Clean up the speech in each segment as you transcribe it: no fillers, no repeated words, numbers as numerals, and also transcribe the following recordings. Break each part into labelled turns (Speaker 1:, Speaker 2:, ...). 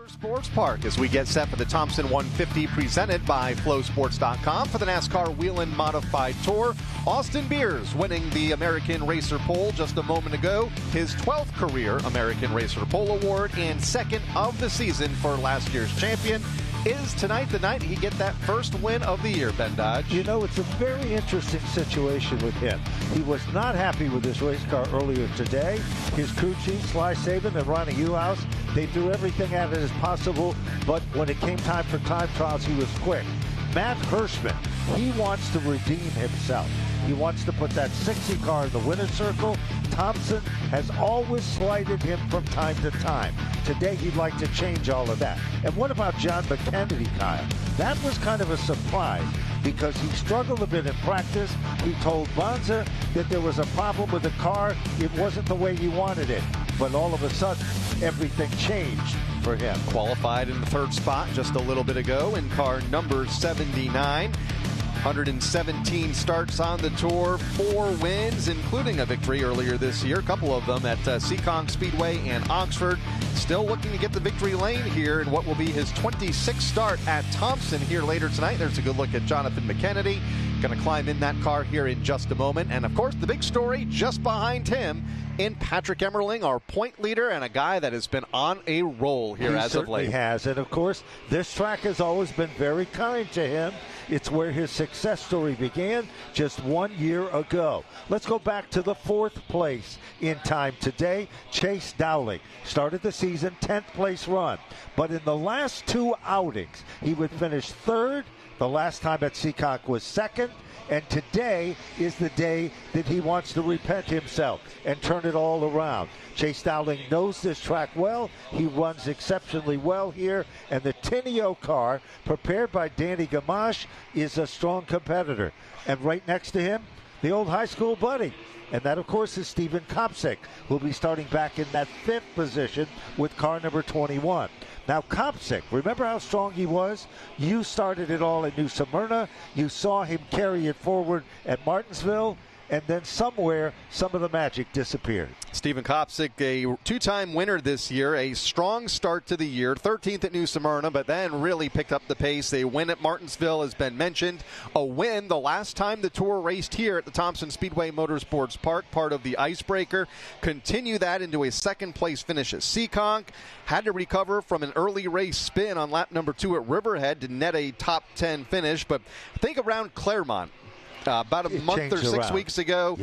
Speaker 1: Sports Park as we get set for the Thompson 150 presented by FlowSports.com for the NASCAR Whelen Modified Tour. Austin Beers winning the American Racer Pole just a moment ago. His 12th career American Racer Pole Award and second of the season for last year's champion. Is tonight the night he get that first win of the year, Ben Dodge?
Speaker 2: You know, it's a very interesting situation with him. He was not happy with his race car earlier today. His crew chief, Sly Sabin and Ronnie Uhouse, they threw everything at it as possible, but when it came time for time trials, he was quick. Matt Hirschman, he wants to redeem himself. He wants to put that 60 car in the winner's circle. Thompson has always slighted him from time to time. Today, he'd like to change all of that. And what about John McKennedy, Kyle? That was kind of a surprise because he struggled a bit in practice. He told Bonza that there was a problem with the car. It wasn't the way he wanted it. But all of a sudden, everything changed for him.
Speaker 1: Qualified in the third spot just a little bit ago in car number 79. 117 starts on the tour, 4 wins, including a victory earlier this year, a couple of them at Seekonk Speedway and Oxford. Still looking to get the victory lane here in what will be his 26th start at Thompson here later tonight. There's a good look at Jonathan McKennedy. Going to climb in that car here in just a moment. And, of course, the big story just behind him in Patrick Emmerling, our point leader, and a guy that has been on a roll here as of late.
Speaker 2: He has. And, of course, this track has always been very kind to him. It's where his success story began just 1 year ago. Let's go back to the 4th place in time today. Chase Dowling started the season 10th place run. But in the last 2 outings, he would finish 3rd. The last time at Seekonk was 2nd. And today is the day that he wants to repent himself and turn it all around. Chase Dowling knows this track well. He runs exceptionally well here. And the Tinio car, prepared by Danny Gamache, is a strong competitor. And right next to him, the old high school buddy. And that, of course, is Steven Kopsik, who'll be starting back in that 5th position with car number 21. Now, Kopsik, remember how strong he was? You started it all at New Smyrna. You saw him carry it forward at Martinsville. And then somewhere, some of the magic disappeared.
Speaker 1: Steven Kopsik, a 2-time winner this year, a strong start to the year, 13th at New Smyrna, but then really picked up the pace. They win at Martinsville, has been mentioned. A win the last time the tour raced here at the Thompson Speedway Motorsports Park, part of the icebreaker. Continue that into a 2nd-place finish at Seekonk. Had to recover from an early race spin on lap number 2 at Riverhead to net a top 10 finish, but think around Claremont. About a month or 6 weeks ago,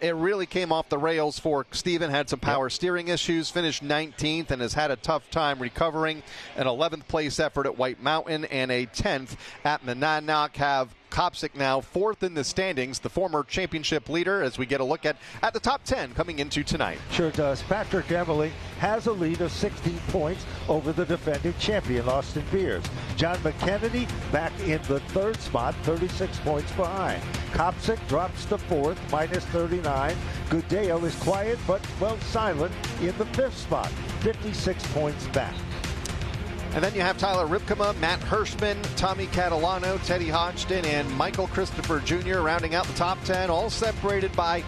Speaker 1: it really came off the rails for Steven. Had some power steering issues, finished 19th, and has had a tough time recovering. An 11th place effort at White Mountain and a 10th at Monadnock. Have Kopsik now 4th in the standings, the former championship leader, as we get a look at the top 10 coming into tonight.
Speaker 2: Sure does. Patrick Emmerling has a lead of 16 points over the defending champion, Austin Beers. John McKennedy back in the 3rd spot, 36 points behind. Kopsik drops to 4th, minus 39. Gudeo is quiet, but, well, silent in the 5th spot, 56 points back.
Speaker 1: And then you have Tyler Ripkema, Matt Hirschman, Tommy Catalano, Teddy Hodgson, and Michael Christopher Jr. rounding out the top 10, all separated by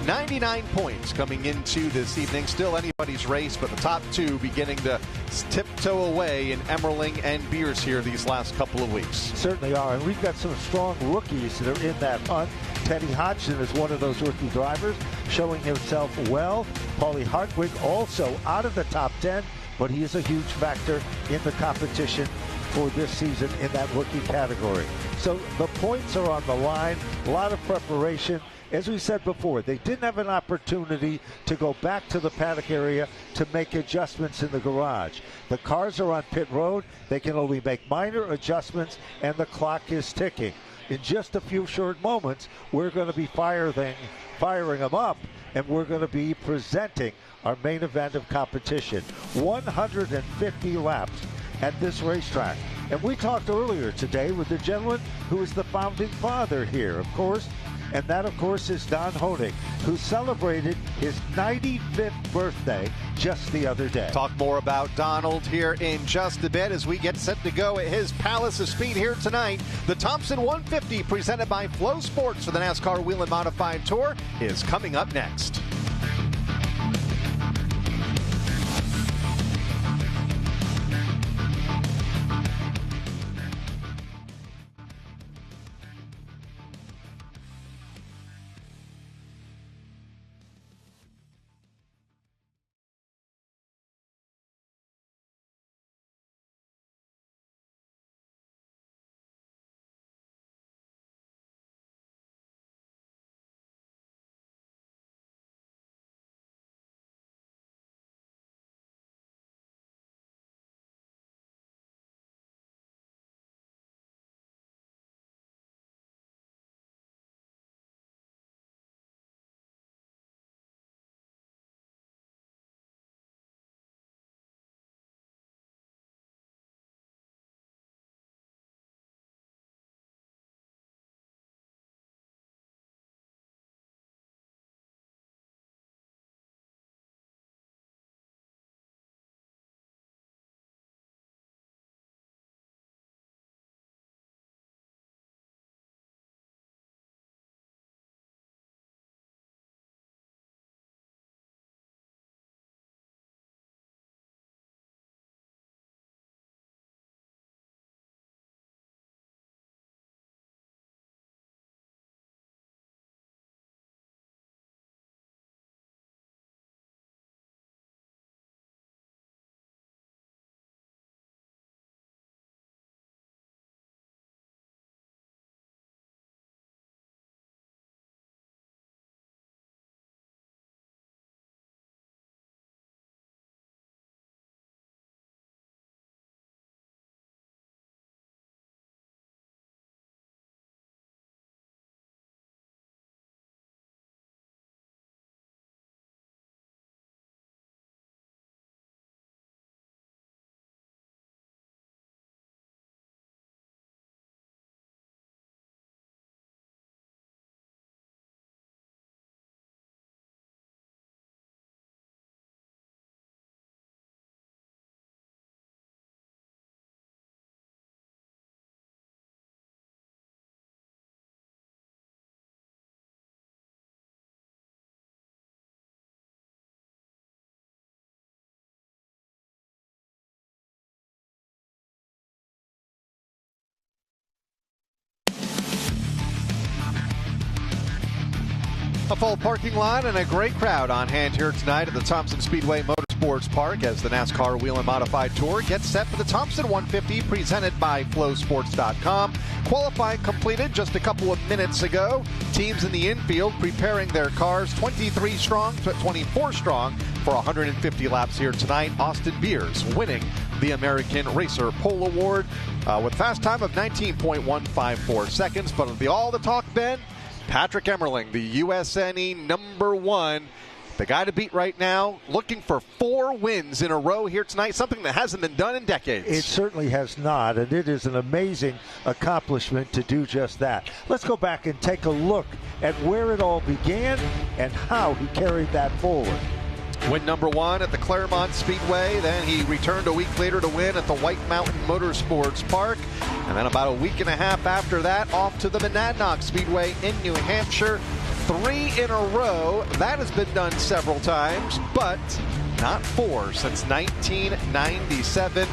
Speaker 1: 99 points coming into this evening. Still anybody's race, but the top 2 beginning to tiptoe away in Emmerling and Beers here these last couple of weeks.
Speaker 2: Certainly are, and we've got some strong rookies that are in that hunt. Teddy Hodgson is one of those rookie drivers, showing himself well. Paulie Hartwig also out of the top 10. But he is a huge factor in the competition for this season in that rookie category. So the points are on the line, a lot of preparation. As we said before, they didn't have an opportunity to go back to the paddock area to make adjustments in the garage. The cars are on pit road. They can only make minor adjustments, and the clock is ticking. In just a few short moments, we're going to be firing them up, and we're going to be presenting our main event of competition. 150 laps at this racetrack. And we talked earlier today with the gentleman who is the founding father here, of course. And that, of course, is Don Honig, who celebrated his 95th birthday just the other day.
Speaker 1: Talk more about Donald here in just a bit as we get set to go at his Palace of Speed here tonight. The Thompson 150, presented by Flow Sports for the NASCAR Whelen Modified Tour, is coming up next. A full parking lot and a great crowd on hand here tonight at the Thompson Speedway Motorsports Park as the NASCAR Whelen Modified Tour gets set for the Thompson 150 presented by FlowSports.com. Qualifying completed just a couple of minutes ago. Teams in the infield preparing their cars 23 strong to 24 strong for 150 laps here tonight. Austin Beers winning the American Racer Pole Award with fast time of 19.154 seconds. But of all the talk, Ben, Patrick Emmerling, the USNE number one, the guy to beat right now, looking for 4 wins in a row here tonight, something that hasn't been done in decades.
Speaker 2: It certainly has not, and it is an amazing accomplishment to do just that. Let's go back and take a look at where it all began and how he carried that forward.
Speaker 1: Win number 1 at the Claremont Speedway. Then he returned a week later to win at the White Mountain Motorsports Park. And then about a week and a half after that, off to the Monadnock Speedway in New Hampshire. 3 in a row. That has been done several times, but not 4 since 1997.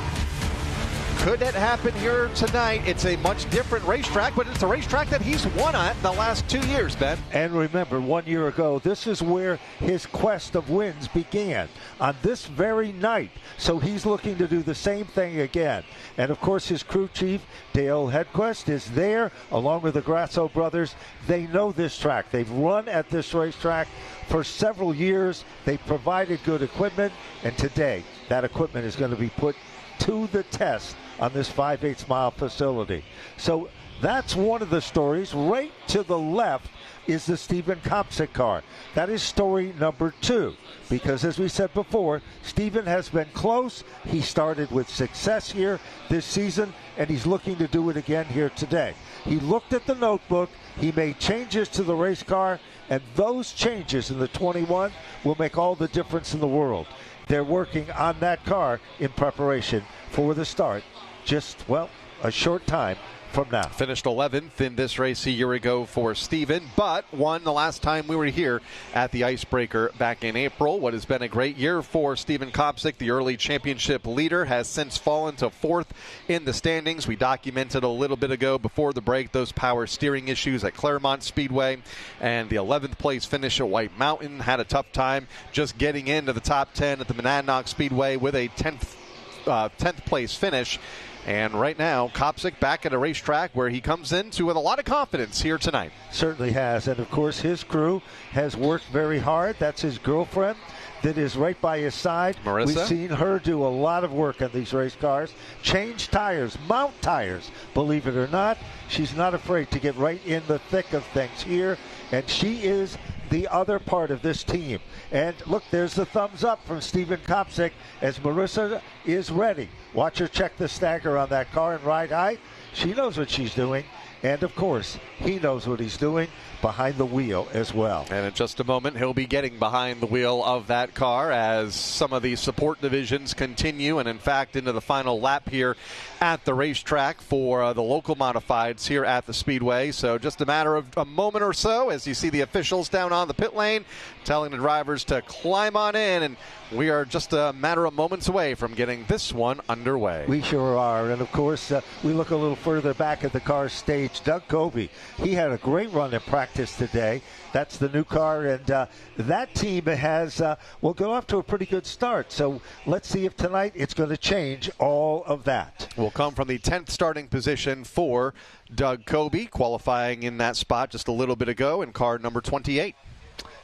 Speaker 1: Could it happen here tonight? It's a much different racetrack, but it's a racetrack that he's won at the last 2 years, Ben.
Speaker 2: And remember, 1 year ago, this is where his quest of wins began, on this very night. So he's looking to do the same thing again. And, of course, his crew chief, Dale Hedquist, is there, along with the Grasso brothers. They know this track. They've run at this racetrack for several years. They provided good equipment, and today that equipment is going to be put to the test on this 5/8 mile facility. So that's one of the stories. Right to the left is the Stephen Kopsick car. That is story number 2, because as we said before, Stephen has been close. He started with success here this season, and he's looking to do it again here today. He looked at the notebook, he made changes to the race car, and those changes in the 21 will make all the difference in the world. They're working on that car in preparation for the start just, well, a short time from now.
Speaker 1: Finished 11th in this race a year ago for Steven, but won the last time we were here at the Icebreaker back in April. What has been a great year for Stephen Kopsick, the early championship leader, has since fallen to 4th in the standings. We documented a little bit ago before the break those power steering issues at Claremont Speedway, and the 11th place finish at White Mountain. Had a tough time just getting into the top 10 at the Monadnock Speedway with a 10th place finish. And right now, Kopsick back at a racetrack where he comes into with a lot of confidence here tonight.
Speaker 2: Certainly has. And, of course, his crew has worked very hard. That's his girlfriend that is right by his side.
Speaker 1: Marissa.
Speaker 2: We've seen her do a lot of work on these race cars. Change tires, mount tires, believe it or not. She's not afraid to get right in the thick of things here. And she is the other part of this team. And look, there's the thumbs up from Stephen Kopsick as Marissa is ready. Watch her check the stagger on that car and ride high. She knows what she's doing. And, of course, he knows what he's doing behind the wheel as well.
Speaker 1: And in just a moment, he'll be getting behind the wheel of that car as some of the support divisions continue, and in fact into the final lap here at the racetrack for the local modifieds here at the Speedway. So just a matter of a moment or so as you see the officials down on the pit lane telling the drivers to climb on in, and we are just a matter of moments away from getting this one underway.
Speaker 2: We sure are. And, of course, we look a little further back at the car stage. Doug Covey, he had a great run in practice today. That's the new car, and that team has, will go off to a pretty good start. So let's see if tonight it's going to change all of that.
Speaker 1: Will come from the 10th starting position for Doug Covey, qualifying in that spot just a little bit ago in car number 28.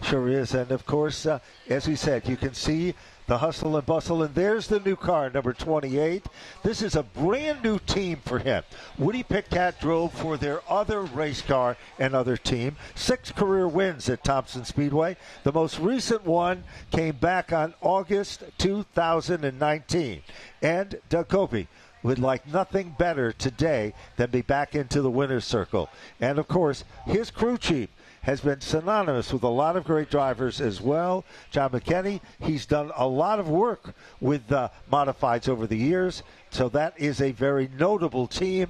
Speaker 2: Sure is. And, of course, as we said, you can see the hustle and bustle. And there's the new car, number 28. This is a brand new team for him. Woody Pitcat drove for their other race car and other team. 6 career wins at Thompson Speedway. The most recent one came back on August 2019. And Doug Covey would like nothing better today than be back into the winner's circle. And, of course, his crew chief has been synonymous with a lot of great drivers as well. John McKinney, he's done a lot of work with modifieds over the years, so that is a very notable team.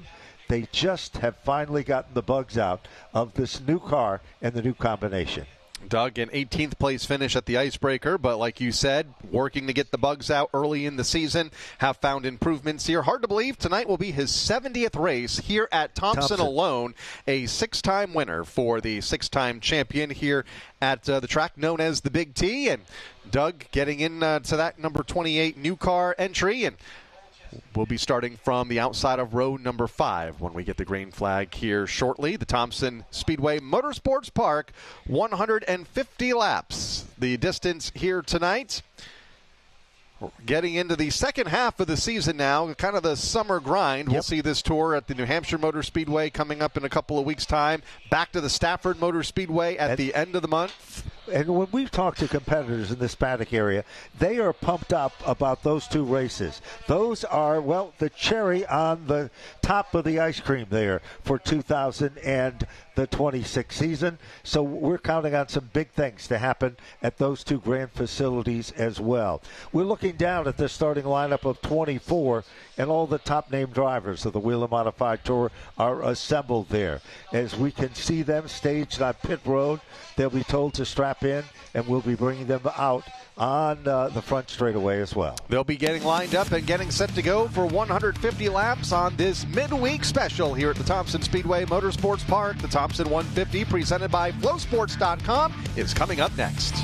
Speaker 2: They just have finally gotten the bugs out of this new car and the new combination.
Speaker 1: Doug, an 18th place finish at the Icebreaker, but like you said, working to get the bugs out early in the season, have found improvements here. Hard to believe tonight will be his 70th race here at Thompson alone, a 6-time winner for the 6-time champion here at the track known as the Big T. And Doug getting in to that number 28 new car entry, and we'll be starting from the outside of row number 5 when we get the green flag here shortly. The Thompson Speedway Motorsports Park, 150 laps. The distance here tonight. We're getting into the second half of the season now, kind of the summer grind. We'll see this tour at the New Hampshire Motor Speedway coming up in a couple of weeks' time. Back to the Stafford Motor Speedway at the end of the month.
Speaker 2: And when we've talked to competitors in this paddock area, they are pumped up about those 2 races. Those are, well, the cherry on the top of the ice cream there for 2026 season. So we're counting on some big things to happen at those 2 grand facilities as well. We're looking down at the starting lineup of 24, and all the top name drivers of the Whelen Modified Tour are assembled there. As we can see them staged on pit road, they'll be told to strap in, and we'll be bringing them out on the front straightaway as well.
Speaker 1: They'll be getting lined up and getting set to go for 150 laps on this midweek special here at the Thompson Speedway Motorsports Park. The Thompson 150, presented by FlowSports.com, is coming up next.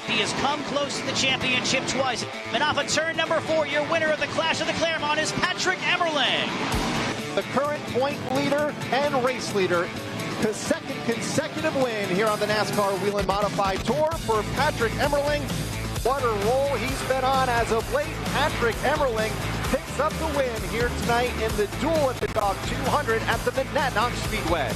Speaker 3: He has come close to the championship twice. And off of turn number 4, your winner of the Clash of the Claremont is Patrick Emmerling.
Speaker 1: The current point leader and race leader. His second consecutive win here on the NASCAR Whelen Modified Tour for Patrick Emmerling. What a roll he's been on as of late. Patrick Emmerling picks up the win here tonight in the duel at the Dog 200 at the Monadnock Speedway.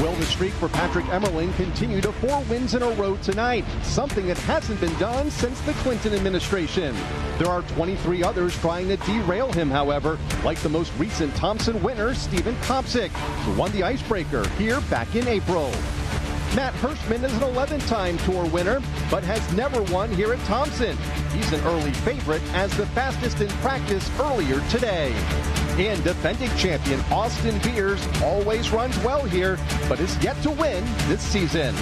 Speaker 4: Will the streak for Patrick Emmerling continue to 4 wins in a row tonight? Something that hasn't been done since the Clinton administration. There are 23 others trying to derail him, however, like the most recent Thompson winner, Stephen Kopsick, who won the Icebreaker here back in April. Matt Hirschman is an 11-time Tour winner, but has never won here at Thompson. He's an early favorite as the fastest in practice earlier today. And defending champion Austin Beers always runs well here, but is yet to win this season.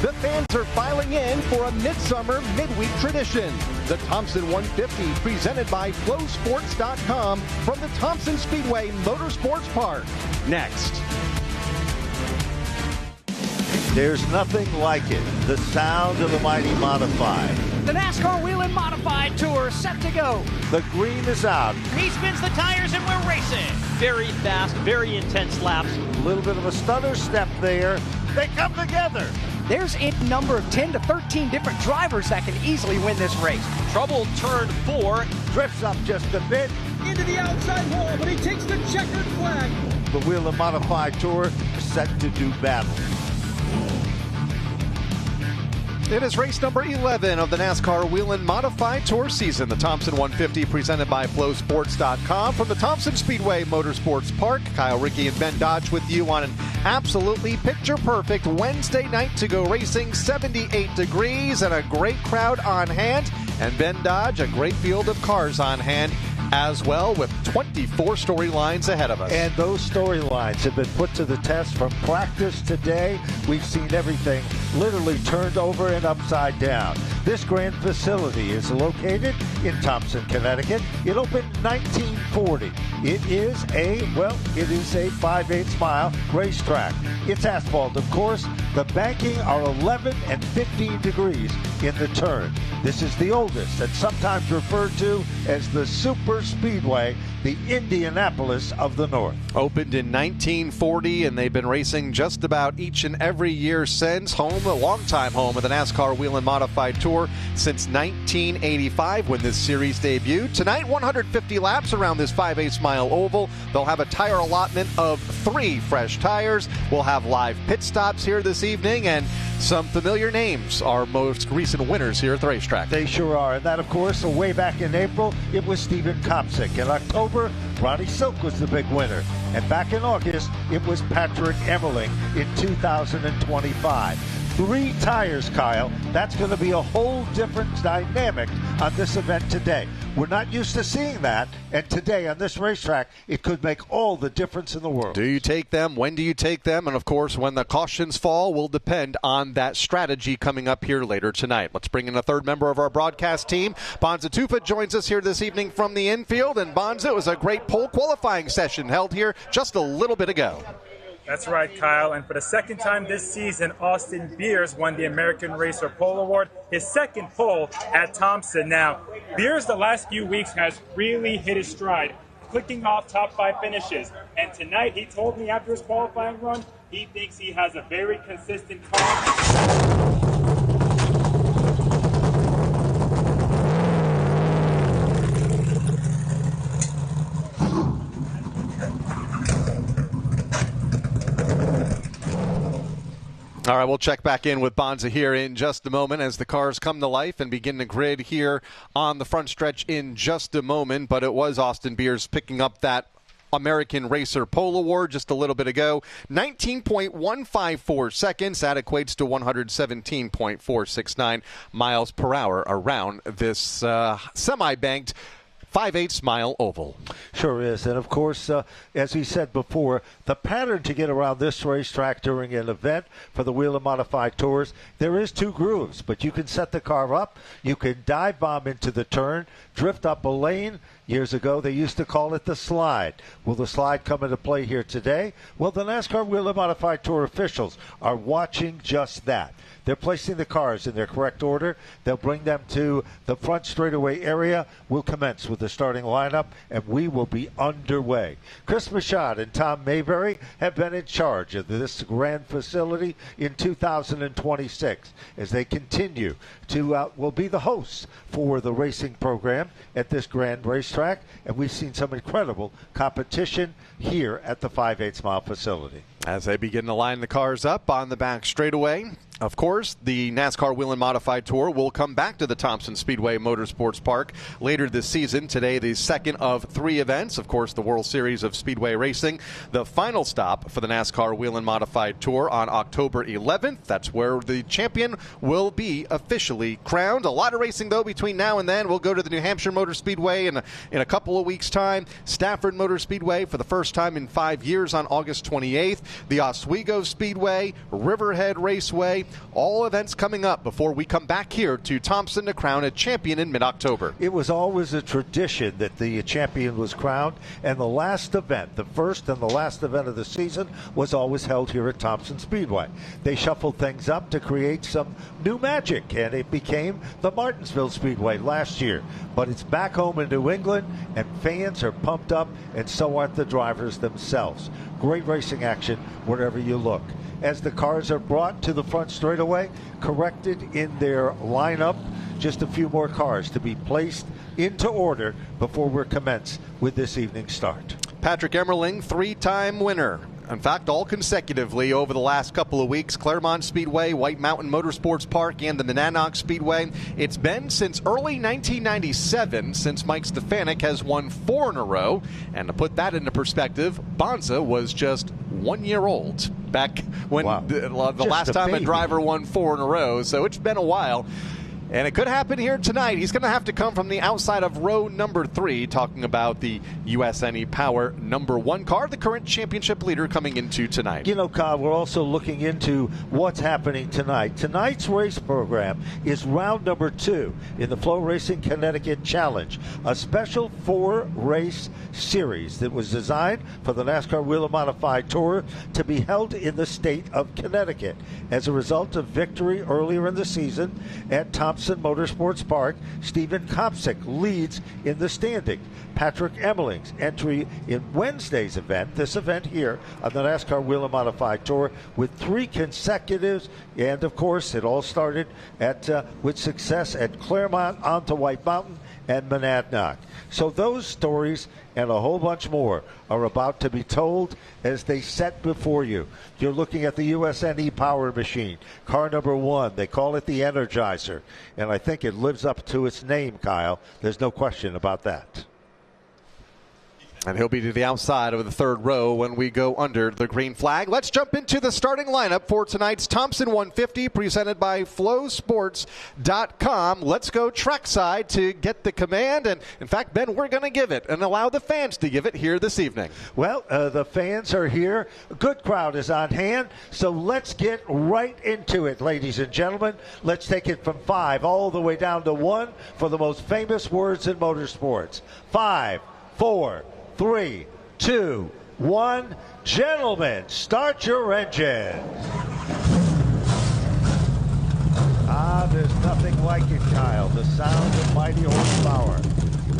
Speaker 4: The fans are filing in for a midsummer midweek tradition. The Thompson 150 presented by FlowSports.com from the Thompson Speedway Motorsports Park. Next.
Speaker 2: There's nothing like it. The sound of the mighty modified.
Speaker 3: The NASCAR Whelen Modified Tour set to go.
Speaker 2: The green is out.
Speaker 3: He spins the tires and we're racing.
Speaker 5: Very fast, very intense laps.
Speaker 2: A little bit of a stutter step there. They come together.
Speaker 6: There's a number of 10 to 13 different drivers that can easily win this race.
Speaker 5: Trouble turn 4.
Speaker 2: Drifts up just a bit.
Speaker 7: Into the outside wall, but he takes the checkered flag.
Speaker 2: The Whelen Modified Tour set to do battle.
Speaker 1: It is race number 11 of the NASCAR Whelen Modified Tour season. The Thompson 150 presented by FlowSports.com from the Thompson Speedway Motorsports Park. Kyle, Ricky, and Ben Dodge with you on an absolutely picture-perfect Wednesday night to go racing. 78 degrees and a great crowd on hand. And Ben Dodge, a great field of cars on hand as well, with 24 storylines ahead of us.
Speaker 2: And those storylines have been put to the test from practice today. We've seen everything literally turned over and upside down. This grand facility is located in Thompson, Connecticut. It opened 1940. It is a 5/8 mile racetrack. It's asphalt, of course. The banking are 11 and 15 degrees in the turn. This is the oldest and sometimes referred to as the Super Speedway, the Indianapolis of the North.
Speaker 1: Opened in 1940, and they've been racing just about each and every year since. Home, a longtime home of the NASCAR Whelen Modified Tour since 1985 when this series debuted. Tonight, 150 laps around this 5/8 mile oval. They'll have a tire allotment of 3 fresh tires. We'll have live pit stops here this evening, and some familiar names are most recent winners here at the racetrack.
Speaker 2: They sure are. And that, of course, way back in April, it was Steven Kopsick. In October, Ronnie Silk was the big winner. And back in August, it was Patrick Emmerling in 2025. 3 tires, Kyle. That's going to be a whole different dynamic on this event today. We're not used to seeing that, and today on this racetrack, it could make all the difference in the world.
Speaker 1: Do you take them? When do you take them? And, of course, when the cautions fall will depend on that strategy coming up here later tonight. Let's bring in a third member of our broadcast team. Bonza Tufa joins us here this evening from the infield. And, Bonza, it was a great pole qualifying session held here just a little bit ago.
Speaker 8: That's right, Kyle. And for the second time this season, Austin Beers won the American Racer Pole Award, his second pole at Thompson. Now, Beers the last few weeks has really hit his stride, clicking off top 5 finishes. And tonight, he told me after his qualifying run, he thinks he has a very consistent car.
Speaker 1: All right, we'll check back in with Bonza here in just a moment as the cars come to life and begin to grid here on the front stretch in just a moment. But it was Austin Beers picking up that American Racer Pole Award just a little bit ago. 19.154 seconds. That equates to 117.469 miles per hour around this semi-banked 5/8 mile oval.
Speaker 2: Sure is. And, of course, as we said before, the pattern to get around this racetrack during an event for the Whelen Modified Tours, there is 2 grooves, but you can set the car up. You can dive bomb into the turn, drift up a lane. Years ago, they used to call it the slide. Will the slide come into play here today? Well, the NASCAR Whelen Modified Tour officials are watching just that. They're placing the cars in their correct order. They'll bring them to the front straightaway area. We'll commence with the starting lineup, and we will be underway. Chris Michaud and Tom Mayberry have been in charge of this grand facility in 2026 as they continue to will be the hosts for the racing program at this grand racetrack, and we've seen some incredible competition here at the 5/8 mile facility.
Speaker 1: As they begin to line the cars up on the back straightaway, of course, the NASCAR Whelen Modified Tour will come back to the Thompson Speedway Motorsports Park later this season. Today, the second of 3 events. Of course, the World Series of Speedway Racing. The final stop for the NASCAR Whelen Modified Tour on October 11th. That's where the champion will be officially crowned. A lot of racing, though, between now and then. We'll go to the New Hampshire Motor Speedway in a couple of weeks' time. Stafford Motor Speedway for the first time in 5 years on August 28th. The Oswego Speedway, Riverhead Raceway. All events coming up before we come back here to Thompson to crown a champion in mid-October.
Speaker 2: It was always a tradition that the champion was crowned, and the last event, the first and the last event of the season, was always held here at Thompson Speedway. They shuffled things up to create some new magic, and it became the Martinsville Speedway last year. But it's back home in New England, and fans are pumped up, and so are the drivers themselves. Great racing action wherever you look. As the cars are brought to the front straightaway, corrected in their lineup, just a few more cars to be placed into order before we're commenced with this evening's start.
Speaker 1: Patrick Emmerling, 3-time winner. In fact, all consecutively over the last couple of weeks. Claremont Speedway, White Mountain Motorsports Park, and the Monadnock Speedway. It's been since early 1997 since Mike Stefanik has won 4 in a row. And to put that into perspective, Bonza was just 1 year old back when the last time a driver won 4 in a row. So it's been a while. And it could happen here tonight. He's going to have to come from the outside of row number 3, talking about the USNE Power number 1 car, the current championship leader coming into tonight.
Speaker 2: You know, Kyle, we're also looking into what's happening tonight. Tonight's race program is round number 2 in the Flow Racing Connecticut Challenge, a special 4-race series that was designed for the NASCAR Whelen Modified Tour to be held in the state of Connecticut. As a result of victory earlier in the season at Thompson Motorsports Park, Stephen Kopsick leads in the standing. Patrick Emmerling's entry in Wednesday's event, this event here on the NASCAR Whelen Modified Tour, with 3 consecutives, and of course it all started with success at Claremont, onto White Mountain and Monadnock. So those stories and a whole bunch more are about to be told as they set before you. You're looking at the USNE Power Machine, car number 1. They call it the Energizer, and I think it lives up to its name, Kyle. There's no question about that.
Speaker 1: And he'll be to the outside of the 3rd row when we go under the green flag. Let's jump into the starting lineup for tonight's Thompson 150, presented by flowsports.com. Let's go trackside to get the command. And, in fact, Ben, we're going to give it and allow the fans to give it here this evening.
Speaker 2: Well, the fans are here. A good crowd is on hand. So let's get right into it, ladies and gentlemen. Let's take it from 5 all the way down to 1 for the most famous words in motorsports. 5, 4, 3, 2, 1. Gentlemen, start your engines. There's nothing like it, Kyle. The sound of mighty horsepower.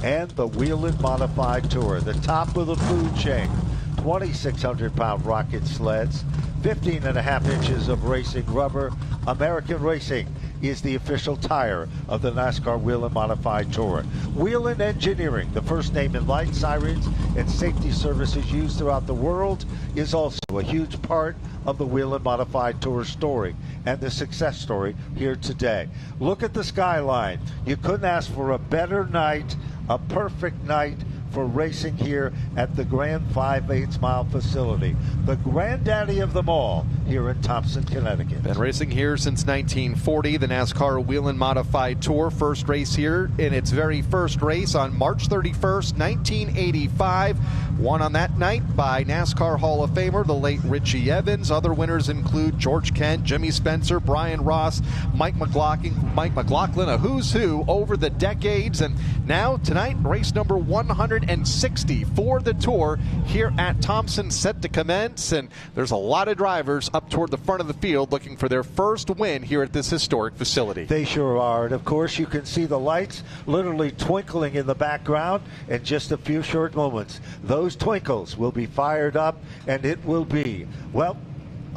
Speaker 2: And the Whelen Modified Tour, the top of the food chain. 2,600-pound rocket sleds, 15.5 inches of racing rubber. American Racing is the official tire of the NASCAR Whelen Modified Tour. Whelen Engineering, the first name in light, sirens, and safety services used throughout the world, is also a huge part of the Whelen Modified Tour story and the success story here today. Look at the skyline. You couldn't ask for a better night, a perfect night for racing here at the Grand 5/8 mile facility, the granddaddy of them all here in Thompson, Connecticut.
Speaker 1: Been racing here since 1940, the NASCAR Whelen Modified Tour. First race here in its very first race on March 31st, 1985. Won on that night by NASCAR Hall of Famer, the late Richie Evans. Other winners include George Kent, Jimmy Spencer, Brian Ross, Mike McLaughlin, a who's who over the decades. And now, tonight, race number 160 for the Tour here at Thompson, set to commence. And there's a lot of drivers up toward the front of the field looking for their first win here at this historic facility.
Speaker 2: They sure are. And, of course, you can see the lights literally twinkling in the background in just a few short moments. Those twinkles will be fired up, and it will be, well,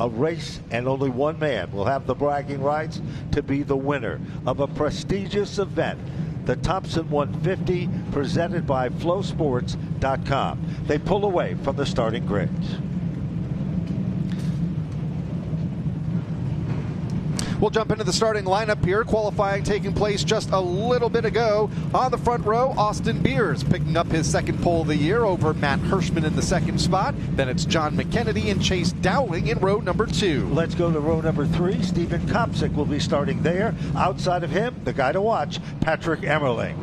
Speaker 2: a race, and only one man will have the bragging rights to be the winner of a prestigious event, the Thompson 150, presented by flowsports.com. They pull away from the starting grid.
Speaker 1: We'll jump into the starting lineup here. Qualifying taking place just a little bit ago. On the front row, Austin Beers picking up his second pole of the year over Matt Hirschman in the second spot. Then it's John McKennedy and Chase Dowling in row number 2.
Speaker 2: Let's go to row number 3. Stephen Kopsick will be starting there. Outside of him, the guy to watch, Patrick Emmerling.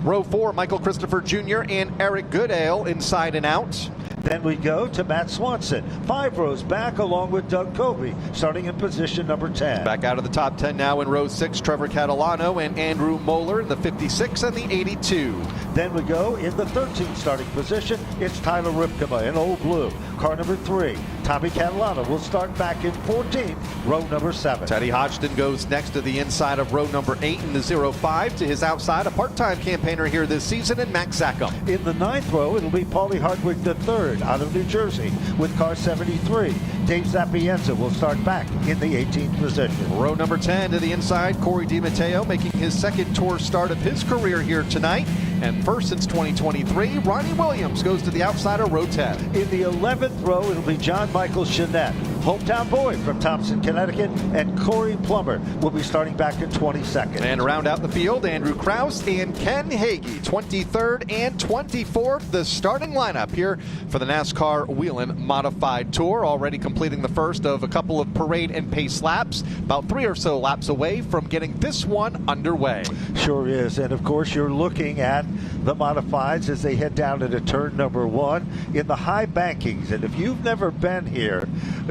Speaker 1: Row 4, Michael Christopher Jr. and Eric Goodale inside and out.
Speaker 2: Then we go to Matt Swanson, 5 rows back, along with Doug Coby, starting in position number 10.
Speaker 1: Back out of the top 10 now in row 6, Trevor Catalano and Andrew Moeller in the 56 and the 82.
Speaker 2: Then we go in the 13th starting position. It's Tyler Ripkema in Old Blue. Car number 3, Tommy Catalano will start back in 14th, row number 7.
Speaker 1: Teddy Hodgson goes next to the inside of row number 8 in the 05. To his outside, a part-time campaigner here this season, and Max Zackham.
Speaker 2: In the 9th row, it'll be Paulie Hardwick III out of New Jersey with car 73. Dave Zapienza will start back in the 18th position.
Speaker 1: Row number 10 to the inside, Corey DiMatteo making his second tour start of his career here tonight. And first since 2023, Ronnie Williams goes to the outside of row 10.
Speaker 2: In the 11th row, it'll be John Michael Chenette, hometown boy from Thompson, Connecticut, and Corey Plummer will be starting back in 22nd.
Speaker 1: And round out the field, Andrew Kraus and Ken Hagee, 23rd and 24th, the starting lineup here for the NASCAR Whelen Modified Tour, already completing the first of a couple of parade and pace laps, about 3 or so laps away from getting this one underway.
Speaker 2: Sure is, and of course you're looking at the modifieds as they head down into turn number 1 in the high bankings. And if you've never been here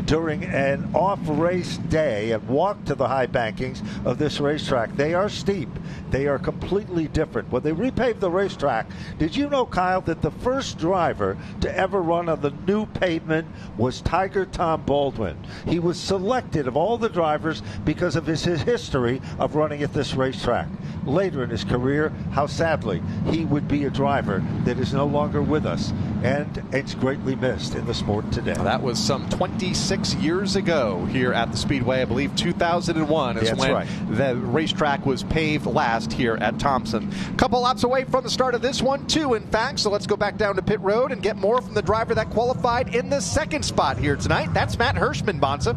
Speaker 2: during an off-race day and walked to the high bankings of this racetrack, they are steep. They are completely different. When they repaved the racetrack, did you know, Kyle, that the first driver to ever run on the new pavement was Tiger Tom Baldwin? He was selected of all the drivers because of his history of running at this racetrack. Later in his career, how sadly, he would be a driver that is no longer with us, and it's greatly missed in the sport today.
Speaker 1: That was some 26 years ago here at the Speedway. I believe 2001 is when the racetrack was paved last here at Thompson. Couple laps away from the start of this one, 2 in fact, so let's go back down to pit road and get more from the driver that qualified in the second spot here tonight. That's Matt Hirschman, Bonsa.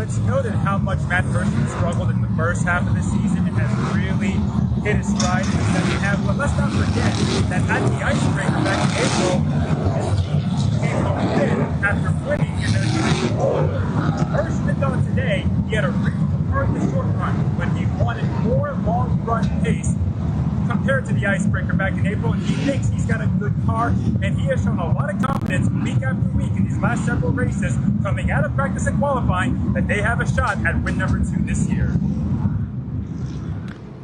Speaker 8: It's noted how much Matt Hirschman struggled in the first half of the season and has really hit his stride in the second half. But let's not forget that at the icebreaker back in April, his team came home thin after winning in the Hirschman, though, today, he had a reasonable part in the short run when he wanted more long run pace compared to the icebreaker back in April. He thinks he's got a good car, and he has shown a lot of confidence week after week in these last several races coming out of practice and qualifying that they have a shot at win number 2 this year.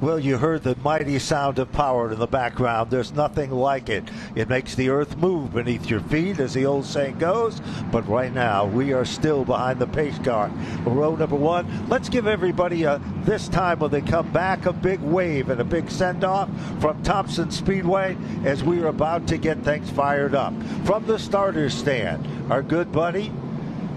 Speaker 2: Well, you heard the mighty sound of power in the background. There's nothing like it. It makes the earth move beneath your feet, as the old saying goes. But right now, we are still behind the pace car. Row number 1. Let's give everybody this time when they come back a big wave and a big send-off from Thompson Speedway as we are about to get things fired up. From the starter's stand, our good buddy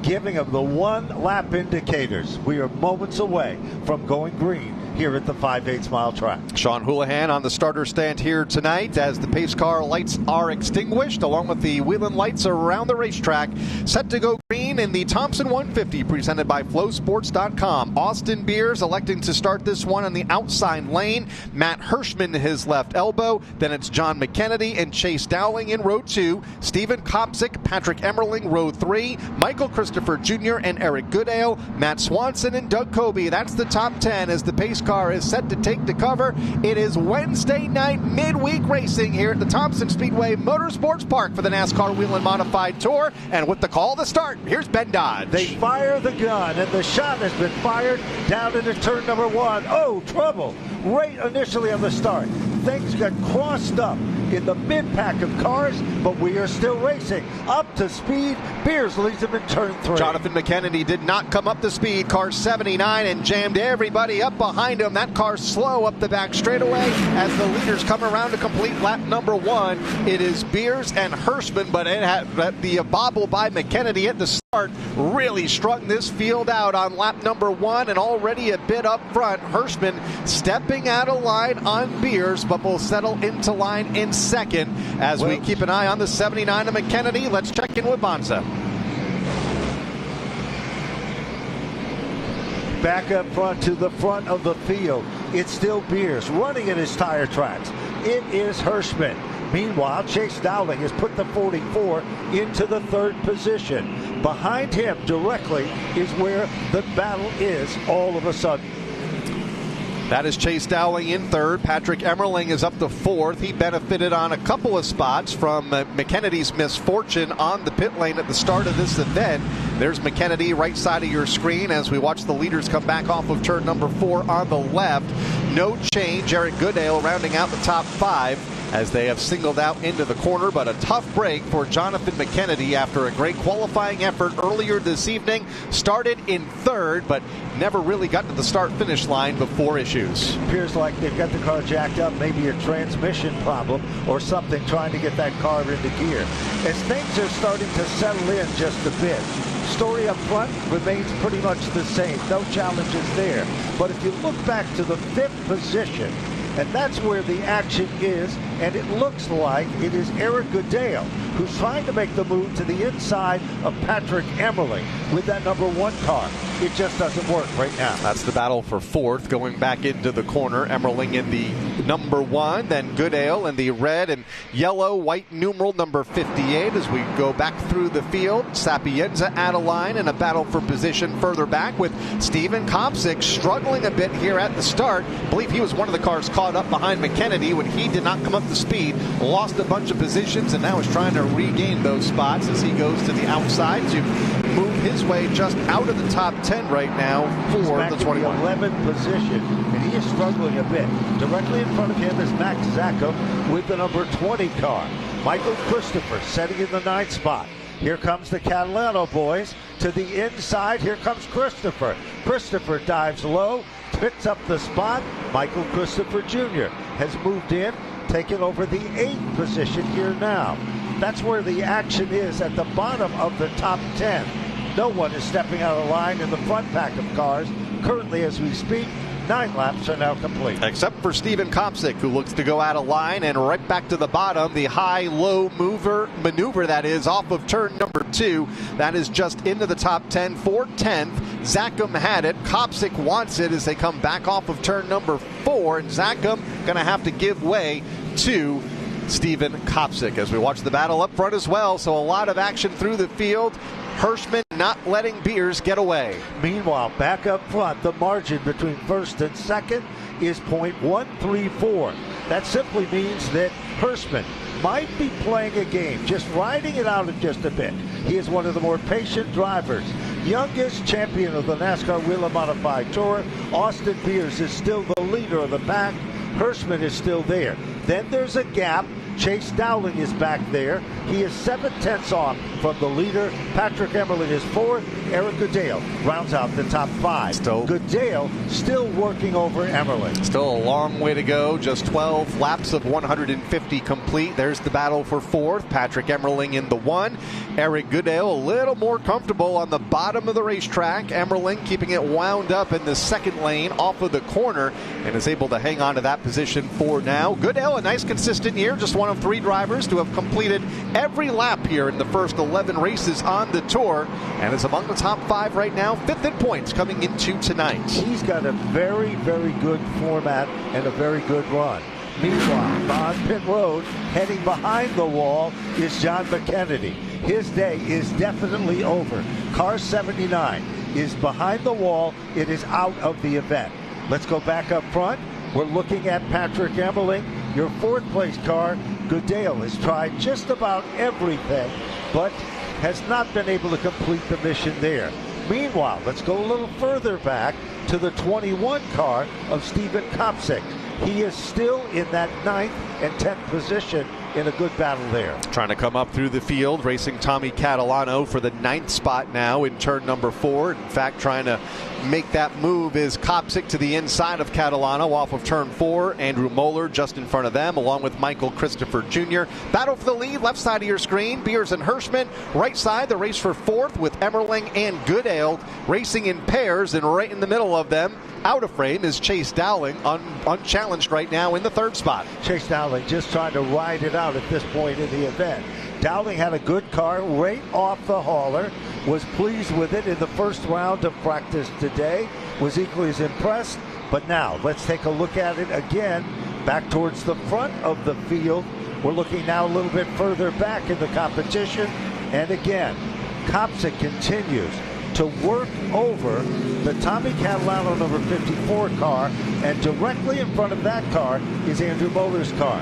Speaker 2: giving them the 1-lap indicators. We are moments away from going green here at the 5/8 mile track.
Speaker 1: Sean Houlihan on the starter stand here tonight as the pace car lights are extinguished, along with the Whelen lights around the racetrack, set to go green in the Thompson 150 presented by FlowSports.com. Austin Beers electing to start this one in the outside lane. Matt Hirschman his left elbow. Then it's John McKennedy and Chase Dowling in row 2. Stephen Kopsick, Patrick Emmerling, row 3. Michael Christopher Jr. and Eric Goodale. Matt Swanson and Doug Coby. That's the top 10 as the pace car is set to take the cover. It is Wednesday night midweek racing here at the Thompson Speedway Motorsports Park for the NASCAR Whelen Modified Tour. And with the call to start, here's Ben Dodge.
Speaker 2: They fire the gun, and the shot has been fired down into turn number 1. Oh, trouble right initially on the start. Things got crossed up in the mid-pack of cars, but we are still racing up to speed. Beers leads them in turn 3.
Speaker 1: Jonathan McKennedy did not come up to speed. Car 79 and jammed everybody up behind him. That car slow up the back straightaway as the leaders come around to complete lap number 1. It is Beers and Hirschman, but it had the bobble by McKennedy at the start really strung this field out on lap number 1, and already a bit up front. Hirschman stepping out of line on Beers, but will settle into line in second as we keep an eye on the 79 of McKennedy. Let's check in with Bonsa.
Speaker 2: Back up front to the front of the field. It's still Beers running in his tire tracks. It is Hirschman. Meanwhile, Chase Dowling has put the 44 into the third position. Behind him directly is where the battle is all of a sudden.
Speaker 1: That is Chase Dowling in third. Patrick Emmerling is up to fourth. He benefited on a couple of spots from McKennedy's misfortune on the pit lane at the start of this event. There's McKennedy right side of your screen as we watch the leaders come back off of turn number 4 on the left. No change. Eric Goodale rounding out the top 5 as they have singled out into the corner, but a tough break for Jonathan McKennedy after a great qualifying effort earlier this evening. Started in third, but never really got to the start-finish line before issues.
Speaker 2: Appears like they've got the car jacked up, maybe a transmission problem or something, trying to get that car into gear. As things are starting to settle in just a bit, story up front remains pretty much the same. No challenges there. But if you look back to the 5th position, and that's where the action is, and it looks like it is Eric Goodale who's trying to make the move to the inside of Patrick Emmerling with that number 1 car. It just doesn't work right now.
Speaker 1: That's the battle for 4th, going back into the corner. Emmerling in the number 1, then Goodale in the red and yellow white numeral number 58 as we go back through the field. Sapienza out of line in a battle for position further back with Steven Kopsick struggling a bit here at the start. I believe he was one of the cars caught up behind McKennedy when he did not come up to speed, lost a bunch of positions, and now is trying to regain those spots as he goes to the outside to move his way just out of the top 10 right now for the 21.
Speaker 2: 11th position, and he is struggling a bit. Directly in front of him is Max Zackham with the number 20 car. Michael Christopher setting in the 9th spot. Here comes the Catalano boys to the inside. Here comes Christopher. Christopher dives low, picks up the spot. Michael Christopher Jr. has moved in, taken over the 8th position here now. That's where the action is, at the bottom of the top 10. No one is stepping out of line in the front pack of cars. Currently, as we speak, 9 laps are now complete.
Speaker 1: Except for Steven Kopsick, who looks to go out of line and right back to the bottom. The high-low maneuver that is off of turn number 2. That is just into the top 10 for 10th. Zackham had it. Kopsick wants it as they come back off of turn number 4. And Zackham going to have to give way to Steven Kopsick as we watch the battle up front as well. So a lot of action through the field. Hirschman not letting Beers get away.
Speaker 2: Meanwhile, back up front, the margin between first and second is .134. That simply means that Hirschman might be playing a game, just riding it out just a bit. He is one of the more patient drivers. Youngest champion of the NASCAR Whelen Modified Tour, Austin Beers is still the leader of the pack. Hirschman is still there. Then there's a gap. Chase Dowling is back there. He is 7/10 off from the leader. Patrick Emmerling is 4th. Eric Goodale rounds out the top 5. Goodale still working over Emmerling.
Speaker 1: Still a long way to go. Just 12 laps of 150 complete. There's the battle for 4th. Patrick Emmerling in the 1. Eric Goodale a little more comfortable on the bottom of the racetrack. Emmerling keeping it wound up in the 2nd lane off of the corner and is able to hang on to that position for now. Goodale, a nice consistent year. Just one of 3 drivers to have completed every lap here in the first 11 races on the tour and is among the top 5 right now, 5th in points coming into tonight.
Speaker 2: He's got a very, very good format and a very good run. Meanwhile, on pit road, heading behind the wall, is John McKennedy. His day is definitely over. Car 79 is behind the wall. It is out of the event. Let's go back up front. We're looking at Patrick Emmerling, your 4th place car. Goodale has tried just about everything, but has not been able to complete the mission there. Meanwhile, let's go a little further back to the 21 car of Steven Kopsick. He is still in that 9th and 10th position in a good battle there.
Speaker 1: Trying to come up through the field, racing Tommy Catalano for the 9th spot now in turn number 4. In fact, trying to make that move is Kopsick to the inside of Catalano off of turn 4. Andrew Moeller just in front of them, along with Michael Christopher Jr. Battle for the lead, left side of your screen, Beers and Hirschman. Right side, the race for 4th with Emmerling and Goodale racing in pairs, and right in the middle of them, out of frame, is Chase Dowling, unchallenged right now in the 3rd spot.
Speaker 2: Chase Dowling just trying to ride it out at this point in the event. Dowling had a good car right off the hauler, was pleased with it in the first round of practice today. was equally as impressed. But now, let's take a look at it again, back towards the front of the field. We're looking now a little bit further back in the competition. And again, Thompson continues to work over the Tommy Catalano number 54 car, and directly in front of that car is Andrew Moeller's car.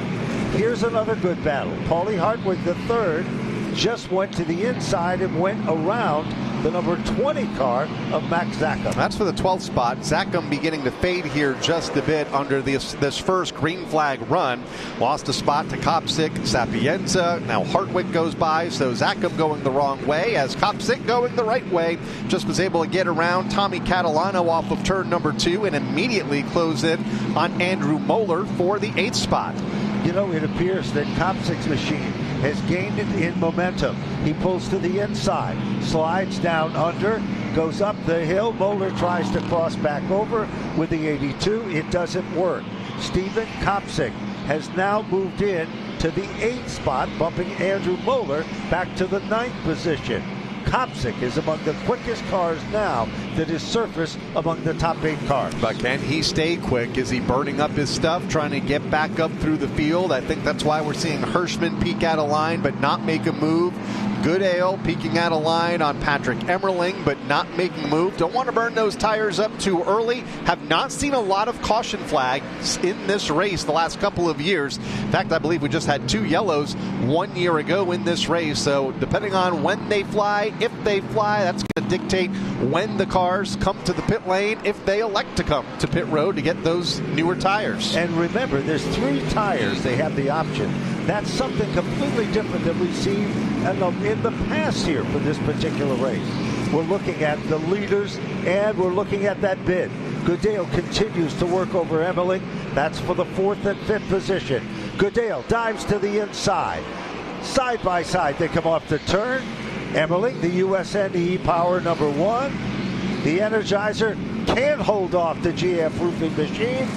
Speaker 2: Here's another good battle. Paulie Hartwig III just went to the inside and went around the number 20 car of Max Zachem.
Speaker 1: That's for the 12th spot. Zachem beginning to fade here just a bit under this first green flag run. Lost a spot to Kopsik, Sapienza. Now Hartwig goes by, so Zachem going the wrong way as Kopsik going the right way. Just was able to get around Tommy Catalano off of turn number 2 and immediately close in on Andrew Moeller for the 8th spot.
Speaker 2: You know, it appears that Kopsik's machine has gained it in momentum. He pulls to the inside, slides down under, goes up the hill. Moeller tries to cross back over with the 82. It doesn't work. Stephen Kopsik has now moved in to the 8th spot, bumping Andrew Moeller back to the 9th position. Kopsik is among the quickest cars now that is surfaced among the top 8 cars.
Speaker 1: But can he stay quick? Is he burning up his stuff, trying to get back up through the field? I think that's why we're seeing Hirschman peek out of line but not make a move. Goodale peeking out of line on Patrick Emmerling but not making a move. Don't want to burn those tires up too early. Have not seen a lot of caution flags in this race the last couple of years. In fact, I believe we just had 2 yellows 1 year ago in this race. So depending on when they fly, if they fly, that's going to dictate when the cars come to the pit lane, if they elect to come to pit road to get those newer tires.
Speaker 2: And remember, there's 3 tires they have the option. That's something completely different than we've seen in the past here for this particular race. We're looking at the leaders and we're looking at that bid. Goodale continues to work over Emmerling. That's for the 4th and 5th position. Goodale dives to the inside. Side by side, they come off the turn. Emmerling, the USN E-Power number 1. The Energizer can't hold off the GF roofing machine,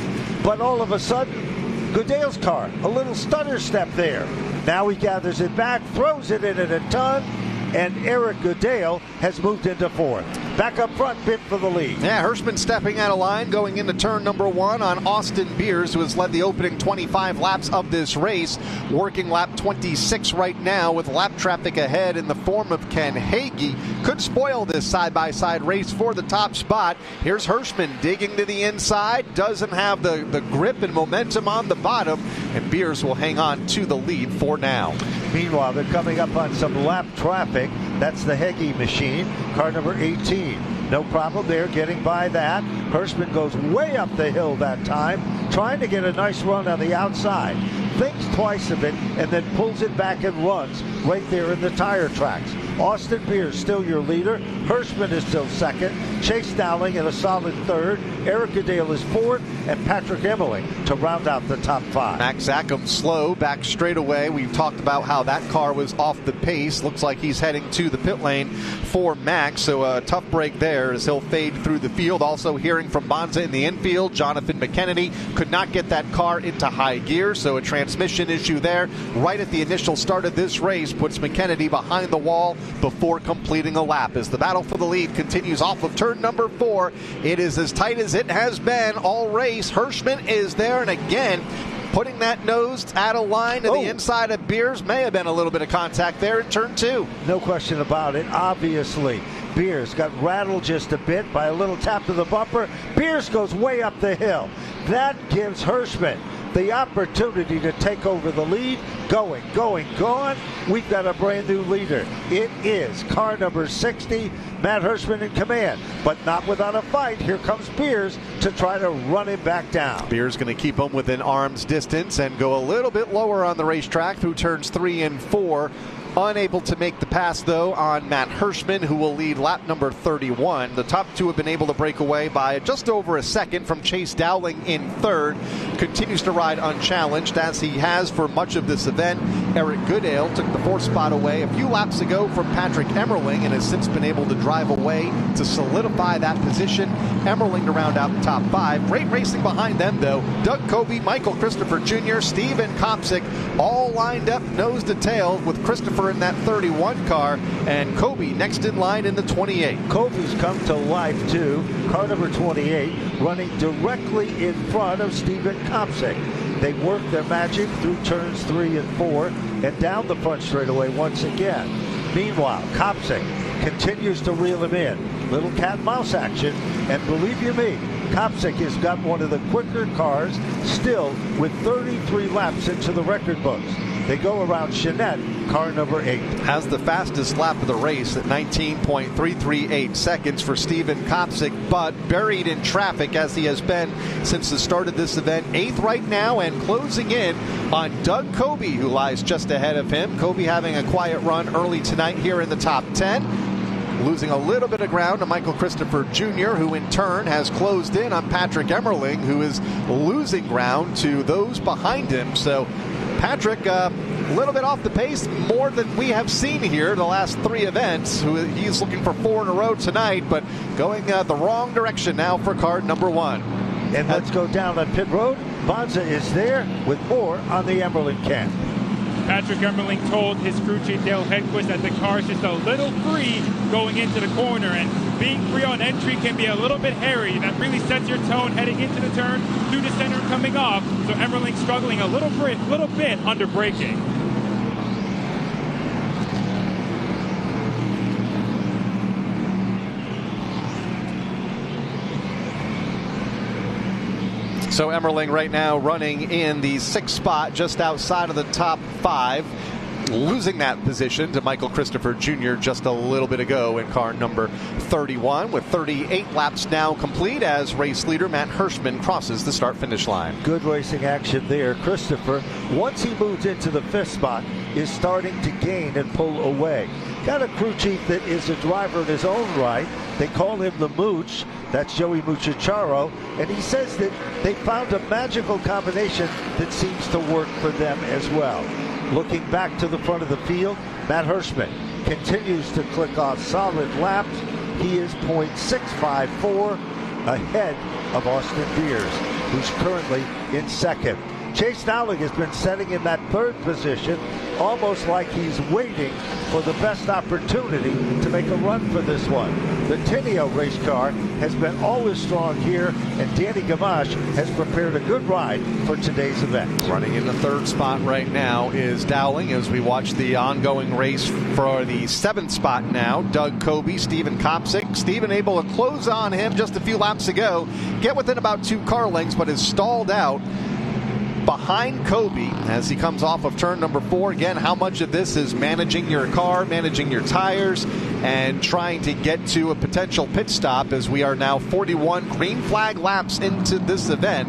Speaker 2: but all of a sudden, Goodale's car, a little stutter step there. Now he gathers it back, throws it in at a ton, and Eric Goodale has moved into 4th. Back up front, bid for the lead.
Speaker 1: Yeah, Hirschman stepping out of line, going into turn number 1 on Austin Beers, who has led the opening 25 laps of this race. Working lap 26 right now with lap traffic ahead in the form of Ken Hagee. Could spoil this side-by-side race for the top spot. Here's Hirschman digging to the inside. Doesn't have the grip and momentum on the bottom, and Beers will hang on to the lead for now.
Speaker 2: Meanwhile, they're coming up on some lap traffic. That's the Heggie machine, car number 18. No problem there, getting by that. Hirschman goes way up the hill that time, trying to get a nice run on the outside. Thinks twice of it and then pulls it back and runs right there in the tire tracks. Austin Beers still your leader. Hirschman is still 2nd. Chase Dowling in a solid 3rd. Eric Goodale is 4th, and Patrick Emmerling to round out the top 5.
Speaker 1: Max Zachem slow back straight away. We've talked about how that car was off the pace. Looks like he's heading to the pit lane for Max, so a tough break there as he'll fade through the field. Also hearing from Bonza in the infield. Jonathan McKennedy could not get that car into high gear, so a transmission issue there right at the initial start of this race puts McKennedy behind the wall before completing a lap. As the battle for the lead continues off of turn number 4, it is as tight as it has been all race. Hirschman is there, and again, putting that nose out of line to the inside of Beers. May have been a little bit of contact there in turn 2.
Speaker 2: No question about it. Obviously, Beers got rattled just a bit by a little tap to the bumper. Beers goes way up the hill. That gives Hirschman the opportunity to take over the lead. Going. We've got a brand new leader. It is car number 60, Matt Hirschman in command, but not without a fight. Here comes Beers to try to run him back down.
Speaker 1: Beers going to keep him within arm's distance and go a little bit lower on the racetrack through turns 3 and 4. Unable to make the pass, though, on Matt Hirschman, who will lead lap number 31. The top 2 have been able to break away by just over a second from Chase Dowling in 3rd. Continues to ride unchallenged, as he has for much of this event. Eric Goodale took the 4th spot away a few laps ago from Patrick Emmerling and has since been able to drive away to solidify that position. Emmerling to round out the top 5. Great racing behind them, though. Doug Coby, Michael Christopher Jr., Steven Kopsik all lined up nose to tail with Christopher in that 31 car and Coby next in line in the 28.
Speaker 2: Coby's come to life, too. Car number 28 running directly in front of Steven Kopsik. They work their magic through turns 3 and 4 and down the front straightaway once again. Meanwhile, Kopsik continues to reel him in. Little cat and mouse action, and believe you me, Kopsik has got one of the quicker cars still with 33 laps into the record books. They go around Jeanette, car number 8.
Speaker 1: Has the fastest lap of the race at 19.338 seconds for Steven Kopsik, but buried in traffic as he has been since the start of this event. 8th right now and closing in on Doug Coby, who lies just ahead of him. Coby having a quiet run early tonight here in the top 10. Losing a little bit of ground to Michael Christopher Jr., who in turn has closed in on Patrick Emmerling, who is losing ground to those behind him. So Patrick, a little bit off the pace, more than we have seen here the last 3 events. He's looking for 4 in a row tonight, but going the wrong direction now for car number 1.
Speaker 2: And let's go down on pit road. Bonza is there with more on the Emmerling camp.
Speaker 8: Patrick Emmerling told his crew chief Dale Hedquist that the car is just a little free going into the corner, and being free on entry can be a little bit hairy. That really sets your tone heading into the turn, through the center and coming off. So Emmerling struggling a little bit under braking.
Speaker 1: So Emmerling right now running in the 6th spot, just outside of the top 5, losing that position to Michael Christopher Jr. just a little bit ago in car number 31, with 38 laps now complete as race leader Matt Hirschman crosses the start-finish line.
Speaker 2: Good racing action there. Christopher, once he moves into the 5th spot, is starting to gain and pull away. Got a crew chief that is a driver in his own right. They call him the Mooch. That's Joey Mucciacciaro. And he says that they found a magical combination that seems to work for them as well. Looking back to the front of the field, Matt Hirschman continues to click off solid laps. He is .654 ahead of Austin Beers, who's currently in 2nd. Chase Dowling has been setting in that 3rd position, almost like he's waiting for the best opportunity to make a run for this one. The Tenio race car has been always strong here, and Danny Gamache has prepared a good ride for today's event.
Speaker 1: Running in the 3rd spot right now is Dowling as we watch the ongoing race for the 7th spot now. Doug Coby, Steven Kopsik. Steven able to close on him just a few laps ago, get within about 2 car lengths, but is stalled out behind Coby as he comes off of turn number 4. Again, how much of this is managing your car, managing your tires, and trying to get to a potential pit stop, as we are now 41 green flag laps into this event.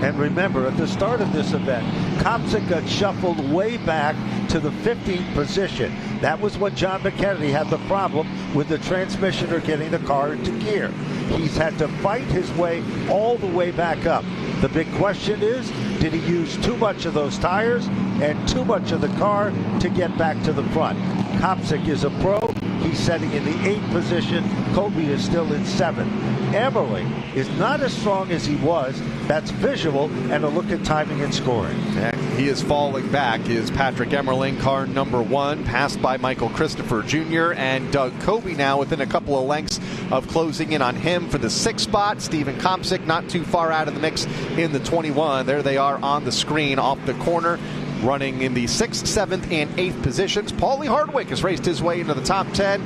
Speaker 2: And remember, at the start of this event, Kopsik got shuffled way back to the 15th position. That was when John McKennedy had the problem with the transmission or getting the car into gear. He's had to fight his way all the way back up. The big question is, did he use too much of those tires and too much of the car to get back to the front? Kopsik is a pro. He's setting in the 8th position. Coby is still in 7th. Emmerling is not as strong as he was. That's visual, and a look at timing and scoring.
Speaker 1: And he is falling back. Is Patrick Emmerling, car number 1, passed by Michael Christopher Jr. and Doug Coby now within a couple of lengths of closing in on him for the 6th spot. Steven Kopsik not too far out of the mix in the 21. There they are on the screen off the corner, running in the 6th, 7th, and 8th positions. Paulie Hardwick has raced his way into the top 10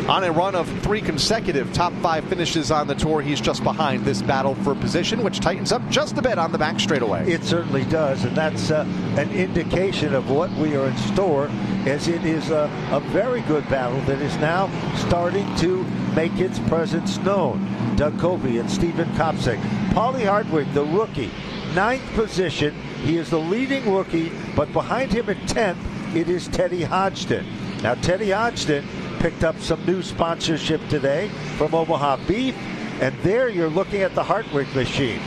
Speaker 1: on a run of 3 consecutive top 5 finishes on the tour. He's just behind this battle for position, which tightens up just a bit on the back straightaway.
Speaker 2: It certainly does, and that's an indication of what we are in store, as it is a very good battle that is now starting to make its presence known. Doug Coby and Steven Kopsik. Paulie Hardwick, the rookie, 9th position. He is the leading rookie, but behind him at 10th, it is Teddy Hodgson. Now, Teddy Hodgson picked up some new sponsorship today from Omaha Beef, and there you're looking at the Hardwick machine.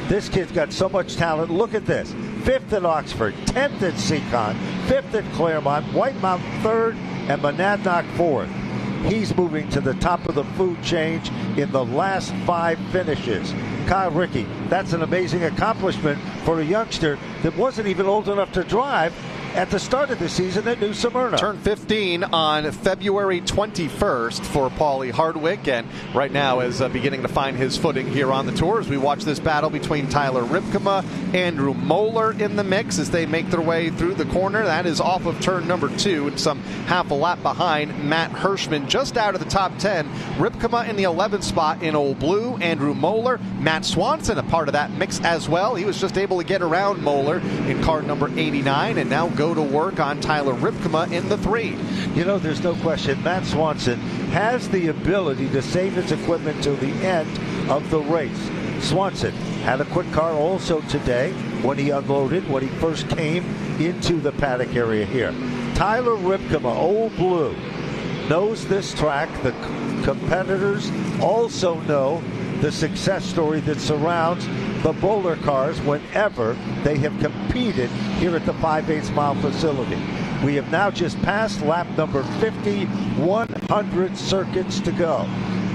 Speaker 2: This kid's got so much talent. Look at this. 5th at Oxford, 10th at Seacon, 5th at Claremont, White Mountain 3rd, and Monadnock 4th. He's moving to the top of the food chain in the last 5 finishes. Kyle Rickey, that's an amazing accomplishment for a youngster that wasn't even old enough to drive at the start of the season at New Smyrna.
Speaker 1: Turned 15 on February 21st for Paulie Hardwick, and right now is beginning to find his footing here on the tour as we watch this battle between Tyler Ripkema, Andrew Moeller in the mix as they make their way through the corner. That is off of turn number 2 and some half a lap behind Matt Hirschman, just out of the top 10. Ripkema in the 11th spot in Old Blue. Andrew Moeller, Matt Swanson a part of that mix as well. He was just able to get around Moeller in car number 89 and now go to work on Tyler Ripkema in the 3.
Speaker 2: You know, there's no question Matt Swanson has the ability to save his equipment till the end of the race. Swanson had a quick car also today when he unloaded, when he first came into the paddock area here. Tyler Ripkema, Old Blue, knows this track. The competitors also know the success story that surrounds the bowler cars whenever they have competed here at the 5/8 mile facility. We have now just passed lap number 50, 100 circuits to go.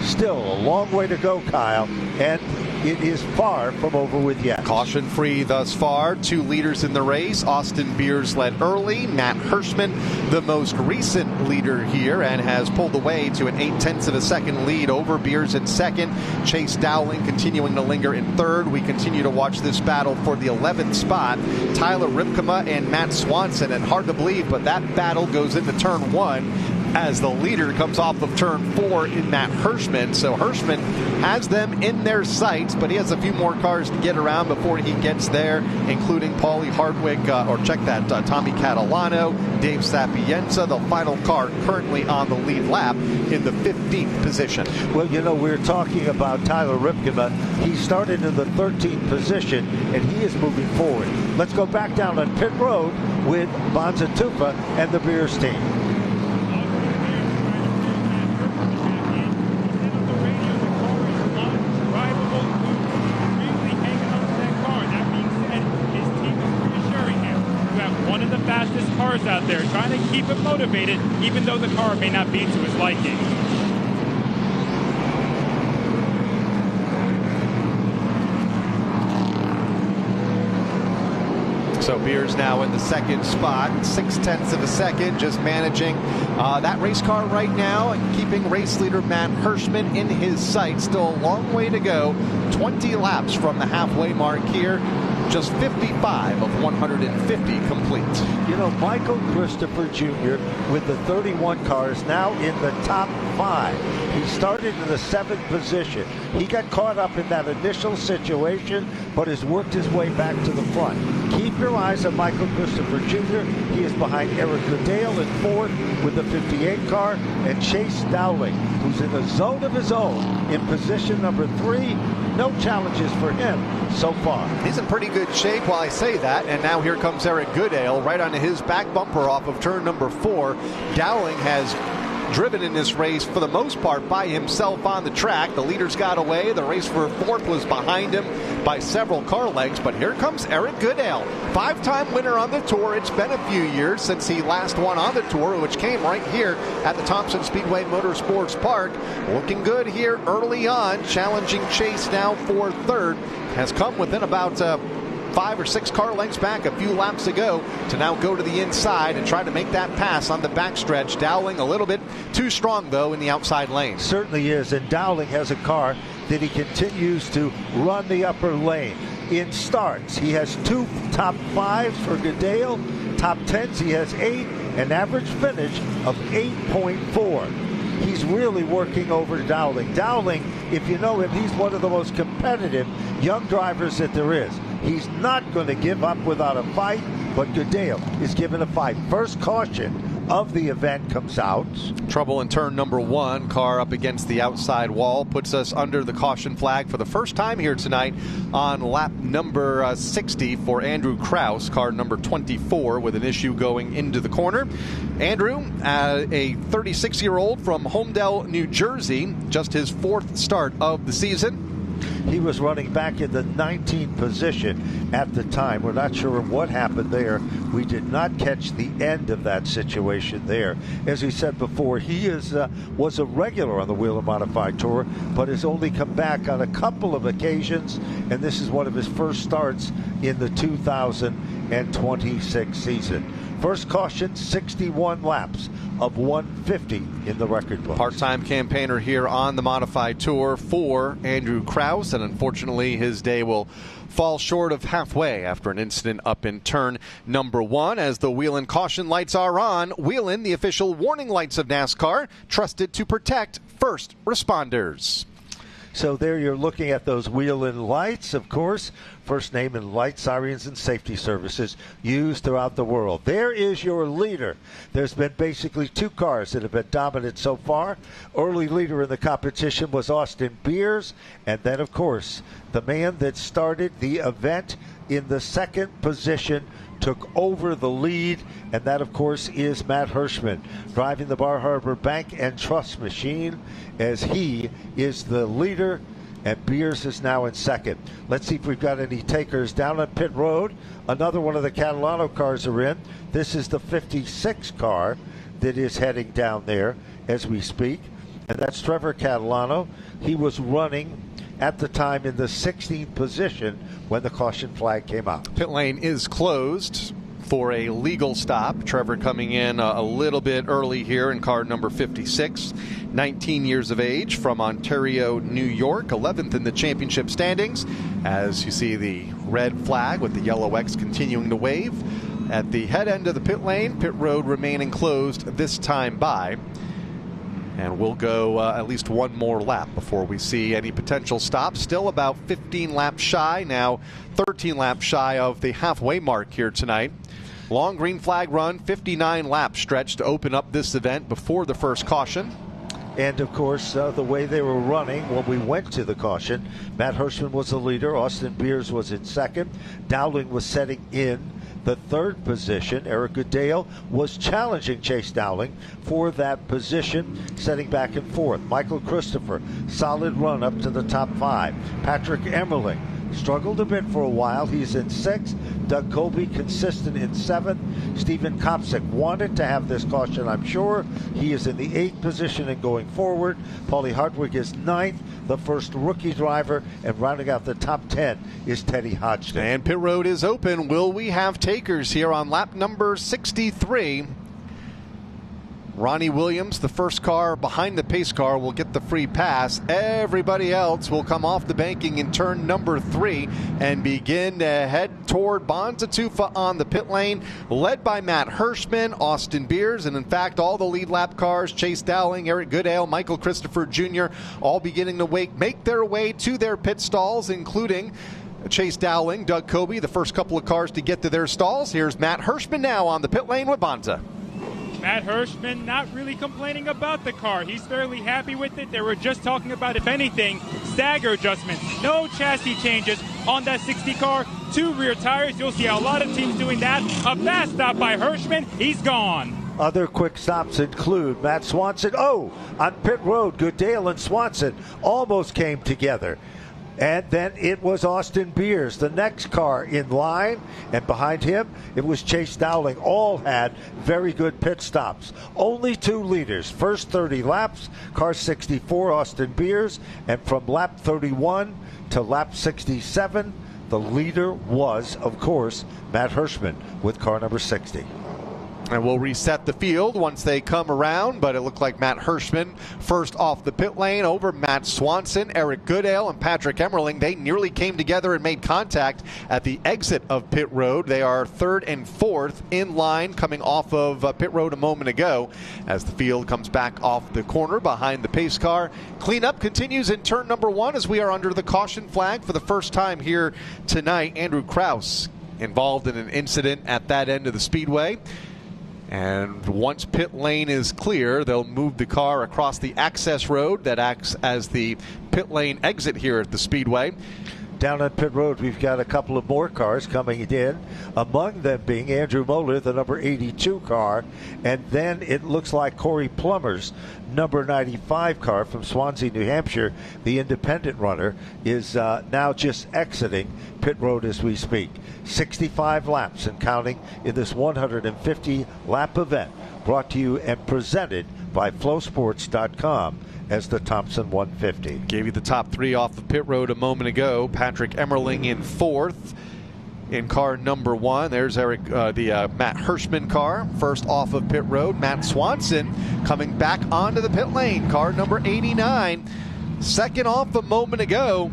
Speaker 2: Still a long way to go, Kyle, and it is far from over with yet.
Speaker 1: Caution free thus far. 2 leaders in the race. Austin Beers led early. Matt Hirschman, the most recent leader here, and has pulled away to an 0.8 of a second lead over Beers in second. Chase Dowling continuing to linger in third. We continue to watch this battle for the 11th spot. Tyler Ripkema and Matt Swanson, and hard to believe, but that battle goes into turn 1 as the leader comes off of turn 4 in Matt Hirschman. So Hirschman has them in their sights, but he has a few more cars to get around before he gets there, including Paulie Hardwick, Tommy Catalano, Dave Sapienza, the final car currently on the lead lap in the 15th position.
Speaker 2: Well, you know, we're talking about Tyler Ripkema. He started in the 13th position, and he is moving forward. Let's go back down on pit road with Bonzatufa and the Beers team.
Speaker 8: Cars out there trying to keep him motivated, even though the car may not be to his liking.
Speaker 1: So Beers now in the 2nd spot, 0.6 of a second, just managing that race car right now and keeping race leader Matt Hirschman in his sight. Still a long way to go. 20 laps from the halfway mark here. Just 55 of 150 complete.
Speaker 2: You know, Michael Christopher Jr. with the 31 cars now in the top 5. He started in the 7th position. He got caught up in that initial situation, but has worked his way back to the front. Keep your eyes on Michael Christopher Jr. He is behind Eric Goodale in 4th with the 58 car, and Chase Dowling, who's in a zone of his own in position number 3. No challenges for him so far.
Speaker 1: He's in pretty good shape while I say that, and now here comes Eric Goodale right onto his back bumper off of turn number 4. Dowling has driven in this race for the most part by himself on the track. The leaders got away. The race for 4th was behind him by several car lengths, but here comes Eric Goodale, 5-time winner on the tour. It's been a few years since he last won on the tour, which came right here at the Thompson Speedway Motorsports Park. Looking good here early on, challenging Chase now for 3rd. Has come within about 5 or 6 car lengths back a few laps ago to now go to the inside and try to make that pass on the backstretch. Dowling a little bit too strong, though, in the outside lane.
Speaker 2: Certainly is, and Dowling has a car that he continues to run the upper lane. In starts, he has 2 top 5s for Goodale. Top 10s, he has 8, an average finish of 8.4. He's really working over Dowling. Dowling, if you know him, he's one of the most competitive young drivers that there is. He's not going to give up without a fight, but Goodale is given a fight. First caution of the event comes out.
Speaker 1: Trouble in turn number 1. Car up against the outside wall puts us under the caution flag for the first time here tonight on lap number 60 for Andrew Kraus, car number 24, with an issue going into the corner. Andrew, a 36-year-old from Homedale, New Jersey, just his 4th start of the season.
Speaker 2: He was running back in the 19th position at the time. We're not sure what happened there. We did not catch the end of that situation there. As we said before, he was a regular on the Whelen Modified Tour, but has only come back on a couple of occasions, and this is one of his first starts in the 2026 season. First caution, 61 laps of 150 in the record books.
Speaker 1: Part-time campaigner here on the Modified Tour for Andrew Krause, and unfortunately his day will fall short of halfway after an incident up in turn number 1 as the Whelen caution lights are on. Whelen, the official warning lights of NASCAR, trusted to protect first responders.
Speaker 2: So there you're looking at those Whelen lights, of course. First name in light, sirens, and safety services used throughout the world. There is your leader. There's been basically 2 cars that have been dominant so far. Early leader in the competition was Austin Beers. And then, of course, the man that started the event in the 2nd position took over the lead, and that, of course, is Matt Hirschman, driving the Bar Harbor Bank and Trust machine, as he is the leader, and Beers is now in 2nd. Let's see if we've got any takers down on pit road. Another one of the Catalano cars are in. This is the 56 car that is heading down there as we speak, and that's Trevor Catalano. He was running at the time in the 16th position when the caution flag came out.
Speaker 1: Pit lane is closed for a legal stop. Trevor coming in a little bit early here in car number 56. 19 years of age, from Ontario, New York. 11th in the championship standings. As you see the red flag with the yellow X continuing to wave at the head end of the pit lane. Pit road remaining closed this time by. And we'll go at least one more lap before we see any potential stops. Still about 15 laps shy, now 13 laps shy of the halfway mark here tonight. Long green flag run, 59 lap stretch to open up this event before the first caution.
Speaker 2: And, of course, the way they were running when we went to the caution, Matt Hirschman was the leader. Austin Beers was in 2nd. Dowling was setting in the 3rd position. Eric Goodale was challenging Chase Dowling for that position, setting back in 4th. Michael Christopher, solid run up to the top 5. Patrick Emmerling struggled a bit for a while. He's in 6th. Doug Colby consistent in 7th. Stephen Kopsick wanted to have this caution, I'm sure. He is in the 8th position and going forward. Paulie Hartwig is 9th, the first rookie driver, and rounding out the top 10 is Teddy Hodgson.
Speaker 1: And pit road is open. Will we have takers here on lap number 63? Ronnie Williams, the first car behind the pace car, will get the free pass. Everybody else will come off the banking in turn number 3 and begin to head toward Bonzatufa on the pit lane, led by Matt Hirschman, Austin Beers, and in fact all the lead lap cars, Chase Dowling, Eric Goodale, Michael Christopher Jr., all beginning to make their way to their pit stalls, including Chase Dowling, Doug Colby, the first couple of cars to get to their stalls. Here's Matt Hirschman now on the pit lane with Bonza.
Speaker 8: Matt Hirschman not really complaining about the car. He's fairly happy with it. They were just talking about, if anything, stagger adjustments. No chassis changes on that 60 car. 2 rear tires. You'll see a lot of teams doing that. A fast stop by Hirschman. He's gone.
Speaker 2: Other quick stops include Matt Swanson. On pit road, Goodale and Swanson almost came together. And then it was Austin Beers, the next car in line, and behind him it was Chase Dowling. All had very good pit stops. Only 2 leaders. First 30 laps, car 64, Austin Beers, and from lap 31 to lap 67, the leader was, of course, Matt Hirschman with car number 60.
Speaker 1: And we'll reset the field once they come around, but it looked like Matt Hirschman first off the pit lane over Matt Swanson, Eric Goodale, and Patrick Emmerling. They nearly came together and made contact at the exit of pit road. They are 3rd and 4th in line coming off of pit road a moment ago as the field comes back off the corner behind the pace car. Cleanup continues in turn number 1 as we are under the caution flag for the first time here tonight. Andrew Krause involved in an incident at that end of the speedway. And once pit lane is clear, they'll move the car across the access road that acts as the pit lane exit here at the Speedway.
Speaker 2: Down on pit road, we've got a couple of more cars coming in, among them being Andrew Moeller, the number 82 car, and then it looks like Corey Plummer's number 95 car from Swansea, New Hampshire, the independent runner, is now just exiting pit road as we speak. 65 laps and counting in this 150-lap event, brought to you and presented by FlowSports.com as the Thompson 150.
Speaker 1: Gave you the top three off the pit road a moment ago. Patrick Emmerling in fourth in car number one. There's Matt Hirschman car, first off of pit road. Matt Swanson coming back onto the pit lane, car number 89. Second off a moment ago,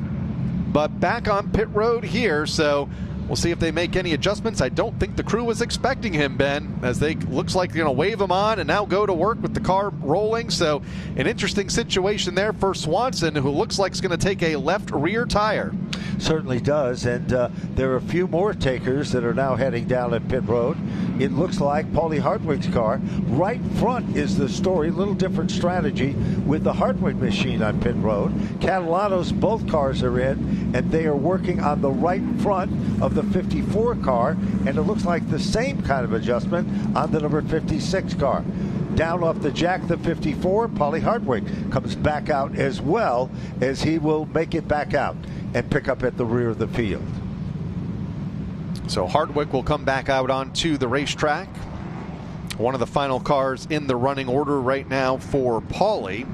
Speaker 1: but back on pit road here, so we'll see if they make any adjustments. I don't think the crew was expecting him, Ben, as they looks like they're going to wave him on and now go to work with the car rolling. So an interesting situation there for Swanson, who looks like he's going to take a left rear tire.
Speaker 2: Certainly does, and there are a few more takers that are now heading down at pit road. It looks like Paulie Hartwig's car right front is the story. A little different strategy with the Hartwig machine on pit road. Catalano's both cars are in, and they are working on the right front of the 54 car, and it looks like the same kind of adjustment on the number 56 car. Down off the jack, the 54, Paulie Hartwig comes back out as well, as he will make it back out and pick up at the rear of the field.
Speaker 1: So Hartwig will come back out onto the racetrack. One of the final cars in the running order right now for Paulie,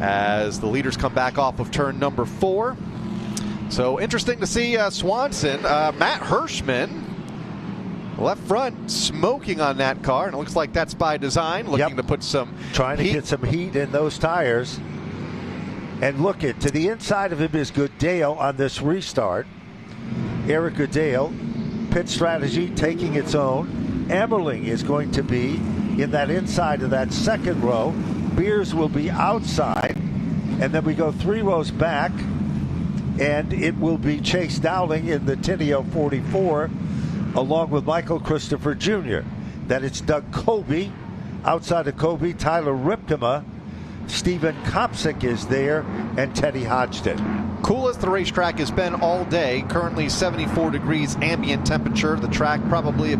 Speaker 1: as the leaders come back off of turn number 4. So interesting to see Swanson, Matt Hirschman, left front, smoking on that car, and it looks like that's by design, looking to put some
Speaker 2: trying to get some heat in those tires. And look it, to the inside of him is Goodale on this restart. Eric Goodale, pit strategy taking its own. Emmerling is going to be in that inside of that second row. Beers will be outside. And then we go 3 rows back, and it will be Chase Dowling in the Tineo 44, along with Michael Christopher Jr. Then it's Doug Colby. Outside of Colby, Tyler Ripkema. Stephen Kopsick is there, and Teddy Hodgson.
Speaker 1: Cool as the racetrack has been all day. Currently 74 degrees ambient temperature. The track probably a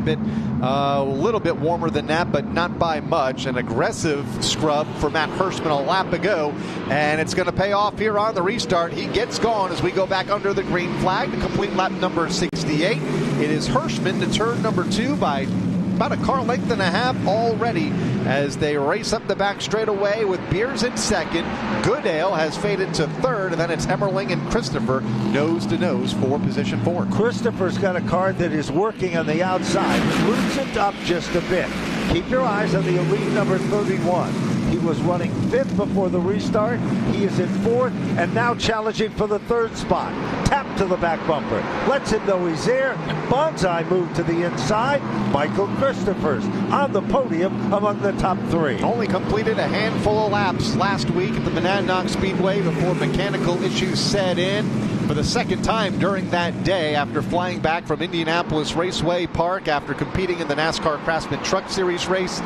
Speaker 1: little bit warmer than that, but not by much. An aggressive scrub for Matt Hirschman a lap ago, and it's going to pay off here on the restart. He gets gone as we go back under the green flag to complete lap number 68. It is Hirschman to turn number 2 by about a car length and a half already, as they race up the back straightaway with Beers in second. Goodale has faded to third, and then it's Emmerling and Christopher nose to nose for position 4.
Speaker 2: Christopher's got a car that is working on the outside. It loosened up just a bit. Keep your eyes on the elite number 31. He was running 5th before the restart. He is in 4th and now challenging for the 3rd spot. Tap to the back bumper. Lets him know he's there. Bonsai move to the inside. Michael Christophers on the podium among the top 3.
Speaker 1: Only completed a handful of laps last week at the Monadnock Speedway before mechanical issues set in. For the second time during that day, after flying back from Indianapolis Raceway Park after competing in the NASCAR Craftsman Truck Series race,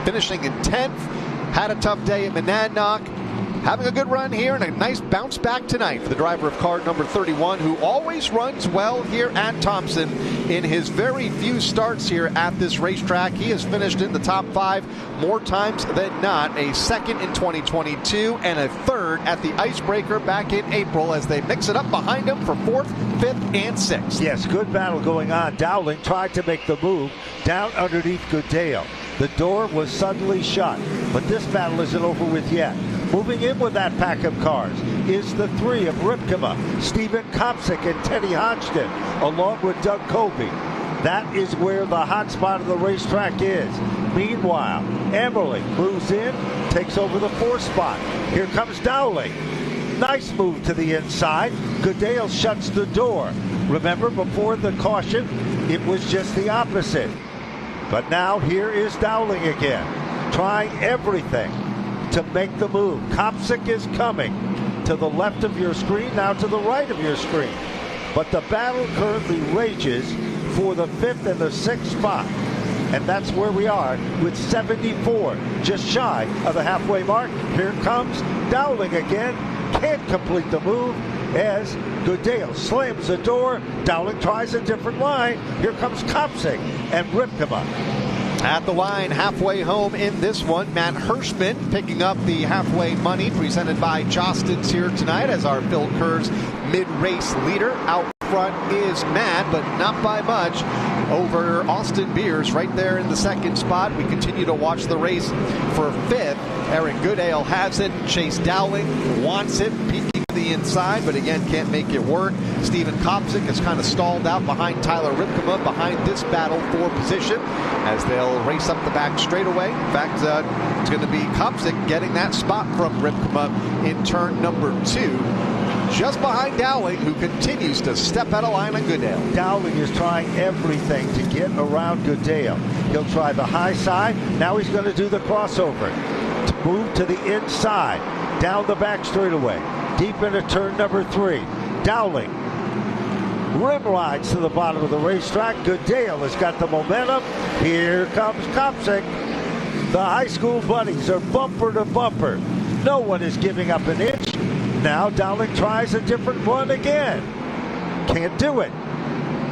Speaker 1: finishing in 10th. Had a tough day at Monadnock. Having a good run here and a nice bounce back tonight for the driver of car number 31, who always runs well here at Thompson. In his very few starts here at this racetrack, he has finished in the top 5 more times than not. A 2nd in 2022 and a 3rd at the Icebreaker back in April, as they mix it up behind him for 4th, 5th, and 6th.
Speaker 2: Yes, good battle going on. Dowling tried to make the move down underneath Goodale. The door was suddenly shut, but this battle isn't over with yet. Moving in with that pack of cars is the 3 of Ripkema, Stephen Kopsick, and Teddy Hodgson, along with Doug Colby. That is where the hot spot of the racetrack is. Meanwhile, Emmerling moves in, takes over the 4th spot. Here comes Dowling. Nice move to the inside. Goodale shuts the door. Remember, before the caution, it was just the opposite. But now here is Dowling again, trying everything to make the move. Kopsick is coming to the left of your screen, now to the right of your screen. But the battle currently rages for the 5th and the 6th spot. And that's where we are with 74, just shy of the halfway mark. Here comes Dowling again, can't complete the move, as Goodale slams the door. Dowling tries a different line. Here comes Kopsik and Ripkema.
Speaker 1: At the line, halfway home in this one, Matt Hirschman picking up the halfway money presented by Jostens here tonight as our Phil Kerr's mid-race leader. Out front is Matt, but not by much, over Austin Beers right there in the second spot. We continue to watch the race for fifth. Eric Goodale has it. Chase Dowling wants it, peeking to the inside, but again can't make it work. Stephen Kopsik has kind of stalled out behind Tyler Ripkema behind this battle for position as they'll race up the back straightaway. In fact, it's going to be Kopsik getting that spot from Ripkema in turn number 2. Just behind Dowling, who continues to step out of line on Goodale.
Speaker 2: Dowling is trying everything to get around Goodale. He'll try the high side. Now he's going to do the crossover to move to the inside, down the back straightaway, deep into turn number 3. Dowling rim rides to the bottom of the racetrack. Goodale has got the momentum. Here comes Kopsik. The high school buddies are bumper to bumper. No one is giving up an inch. Now Dowling tries a different one again. Can't do it.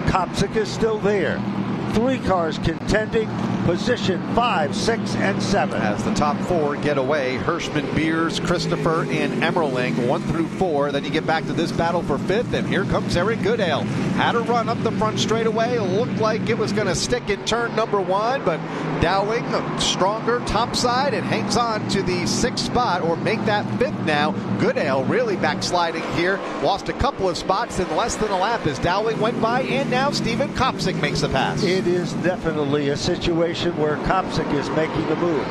Speaker 2: Kopsik is still there. 3 cars contending, position 5, 6, and 7.
Speaker 1: As the top 4 get away, Hirschman, Beers, Christopher, and Emmerling, 1 through 4. Then you get back to this battle for 5th, and here comes Eric Goodale. Had a run up the front straightaway. Looked like it was going to stick in turn number 1, but Dowling, stronger top side, and hangs on to the 6th spot, or make that 5th now. Goodale really backsliding here. Lost a couple of spots in less than a lap as Dowling went by, and now Stephen Kopsik makes the pass.
Speaker 2: It is definitely a situation where Kopsik is making a move.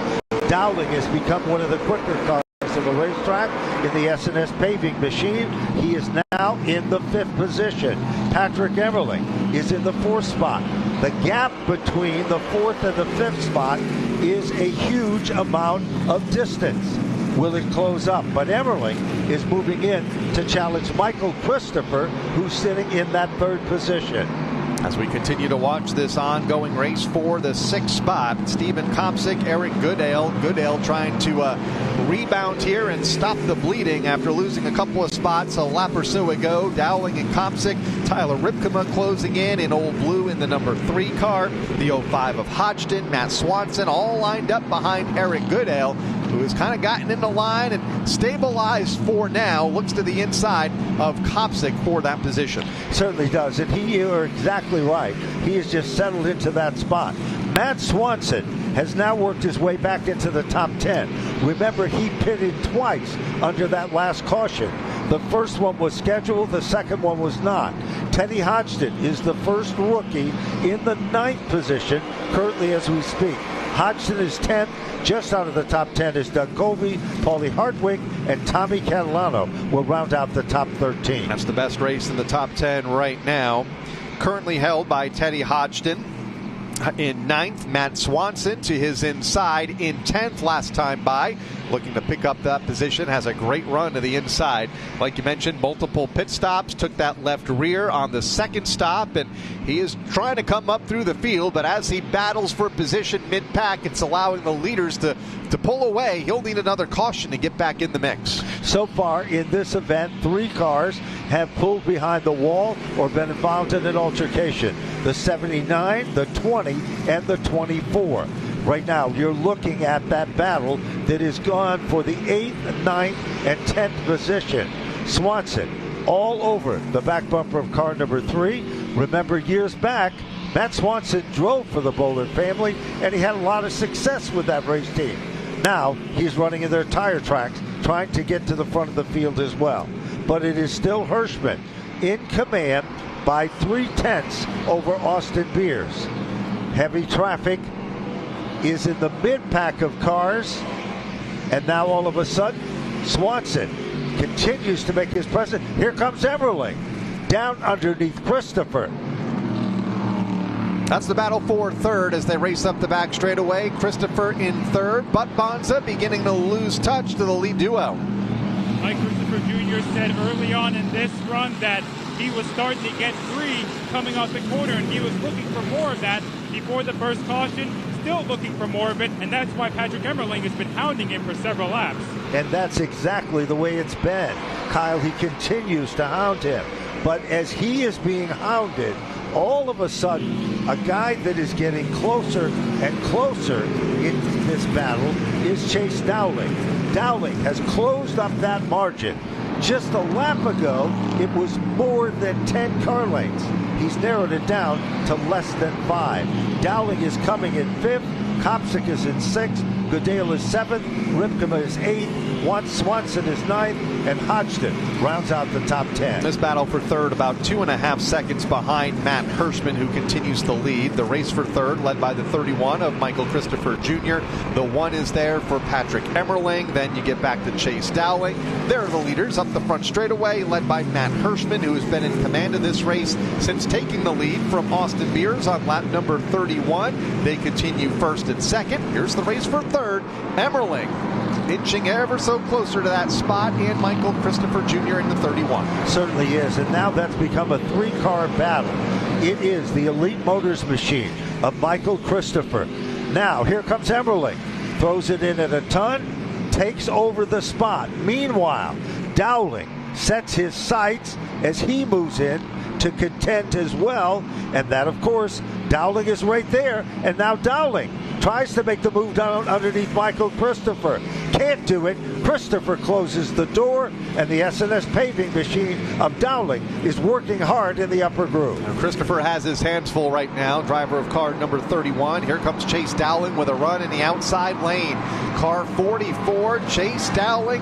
Speaker 2: Dowling has become one of the quicker cars of the racetrack in the S&S paving machine. He is now in the 5th position. Patrick Emmerling is in the 4th spot. The gap between the 4th and the 5th spot is a huge amount of distance. Will it close up? But Emmerling is moving in to challenge Michael Christopher, who's sitting in that 3rd position.
Speaker 1: As we continue to watch this ongoing race for the 6th spot, Stephen Kopsik, Eric Goodale. Goodale trying to rebound here and stop the bleeding after losing a couple of spots a lap or so ago. Dowling and Kopsik, Tyler Ripkema closing in Old Blue in the number 3 car. The 05 of Hodgson, Matt Swanson, all lined up behind Eric Goodale, who has kind of gotten into line and stabilized for now. Looks to the inside of Kopsik for that position.
Speaker 2: Certainly does, and you're exactly right. He has just settled into that spot. Matt Swanson has now worked his way back into the top 10. Remember, he pitted twice under that last caution. The first one was scheduled, the second one was not. Teddy Hodgson is the first rookie in the 9th position currently as we speak. Hodgson is 10th. Just out of the top 10 is Doug Colby, Paulie Hartwig, and Tommy Catalano will round out the top 13.
Speaker 1: That's the best race in the top 10 right now. Currently held by Teddy Hodgson. In 9th, Matt Swanson to his inside in 10th last time by. Looking to pick up that position, has a great run to the inside. Like you mentioned, multiple pit stops, took that left rear on the 2nd stop, and he is trying to come up through the field, but as he battles for position mid-pack, it's allowing the leaders to pull away. He'll need another caution to get back in the mix.
Speaker 2: So far in this event, 3 cars have pulled behind the wall or been involved in an altercation. The 79, the 20, and the 24. Right now, you're looking at that battle that is gone for the 8th, 9th, and 10th position. Swanson all over the back bumper of car number 3. Remember, years back, Matt Swanson drove for the Bowler family, and he had a lot of success with that race team. Now, he's running in their tire tracks, trying to get to the front of the field as well. But it is still Hirschman in command by 3/10 over Austin Beers. Heavy traffic is in the mid-pack of cars, and now all of a sudden, Swanson continues to make his presence. Here comes Emmerling, down underneath Christopher.
Speaker 1: That's the battle for 3rd as they race up the back straightaway. Christopher in 3rd, but Bonza beginning to lose touch to the lead duo.
Speaker 8: Mike Christopher Jr. said early on in this run that he was starting to get free coming off the corner, and he was looking for more of that before the first caution. Still looking for more of it, and that's why Patrick Emmerling has been hounding him for several laps.
Speaker 2: And that's exactly the way it's been. Kyle, he continues to hound him. But as he is being hounded, all of a sudden, a guy that is getting closer and closer in this battle is Chase Dowling. Dowling has closed up that margin. Just a lap ago, it was more than 10 car lengths. He's narrowed it down to less than 5. Dowling is coming in 5th. Kopsick is in 6th. Goodale is 7th. Ripkema is 8th. Swanson is 9th. And Hodgson rounds out the top 10.
Speaker 1: This battle for third about 2.5 seconds behind Matt Hirschman, who continues to lead. The race for third led by the 31 of Michael Christopher Jr. The 1 is there for Patrick Emmerling. Then you get back to Chase Dowling. There are the leaders up the front straightaway, led by Matt Hirschman, who has been in command of this race since taking the lead from Austin Beers on lap number 31. They continue first and second. Here's the race for third. Emmerling inching ever so closer to that spot, and Michael Christopher Jr. in the 31.
Speaker 2: Certainly is, and now that's become a 3-car battle. It is the Elite Motors machine of Michael Christopher. Now, here comes Emmerling. Throws it in at a ton, takes over the spot. Meanwhile, Dowling sets his sights as he moves in to contend as well, and that, of course, Dowling is right there, and now Dowling tries to make the move down underneath Michael Christopher. Can't do it. Christopher closes the door, and the S&S paving machine of Dowling is working hard in the upper groove.
Speaker 1: And Christopher has his hands full right now, driver of car number 31. Here comes Chase Dowling with a run in the outside lane. Car 44, Chase Dowling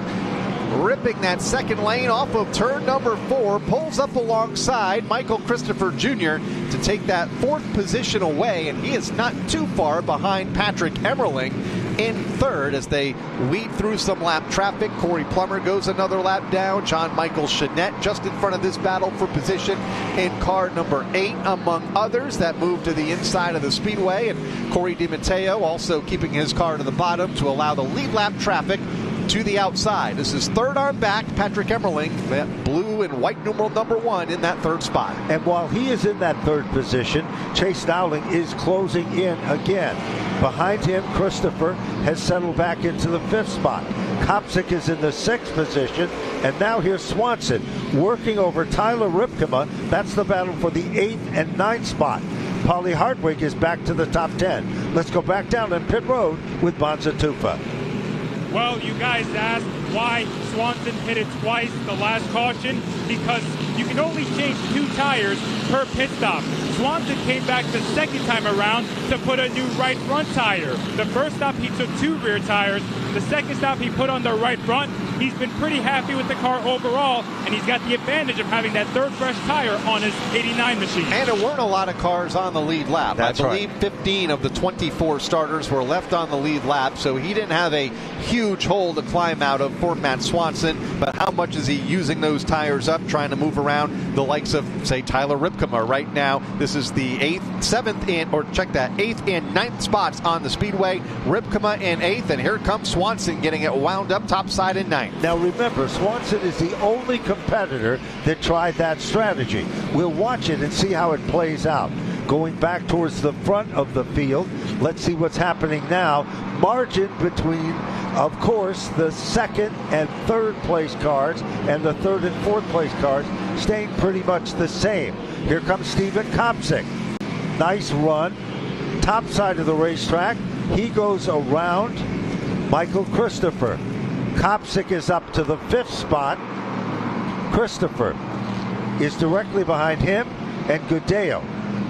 Speaker 1: ripping that second lane off of turn number 4, pulls up alongside Michael Christopher Jr. to take that 4th position away, and he is not too far behind Patrick Emmerling in 3rd as they weed through some lap traffic. Corey Plummer goes another lap down. John Michael Chanette just in front of this battle for position in car number 8, among others that move to the inside of the Speedway, and Corey DiMatteo also keeping his car to the bottom to allow the lead lap traffic to the outside. This is third on back. Patrick Emmerling, that blue and white numeral number 1 in that 3rd spot.
Speaker 2: And while he is in that 3rd position, Chase Dowling is closing in again. Behind him, Christopher has settled back into the 5th spot. Kopsick is in the 6th position, and now here's Swanson working over Tyler Ripkema. That's the battle for the 8th and 9th spot. Polly Hartwig is back to the top 10. Let's go back down in pit road with Bonza Tufa.
Speaker 8: Well, you guys asked why Swanson hit it twice the last caution, because you can only change 2 tires per pit stop. Swanson came back the second time around to put a new right front tire. The first stop he took 2 rear tires. The second stop he put on the right front. He's been pretty happy with the car overall, and he's got the advantage of having that 3rd fresh tire on his 89 machine.
Speaker 1: And there weren't a lot of cars on the lead lap.
Speaker 2: That's
Speaker 1: I believe right. 15 of the 24 starters were left on the lead lap, so he didn't have a huge hole to climb out of for Matt Swanson. But how much is he using those tires up, trying to move around the likes of, say, Tyler Ripkema right now? This is the 8th, 7th, and 8th and 9th spots on the Speedway. Ripkema in 8th, and here comes Swanson getting it wound up topside in 9th.
Speaker 2: Now remember, Swanson is the only competitor that tried that strategy. We'll watch it and see how it plays out. Going back towards the front of the field, let's see what's happening now. Margin between, of course, the 2nd and 3rd place cars and the 3rd and 4th place cars staying pretty much the same. Here comes Stephen Kopsick. Nice run. Top side of the racetrack. He goes around Michael Christopher. Kopsick is up to the 5th spot. Christopher is directly behind him, and Goodale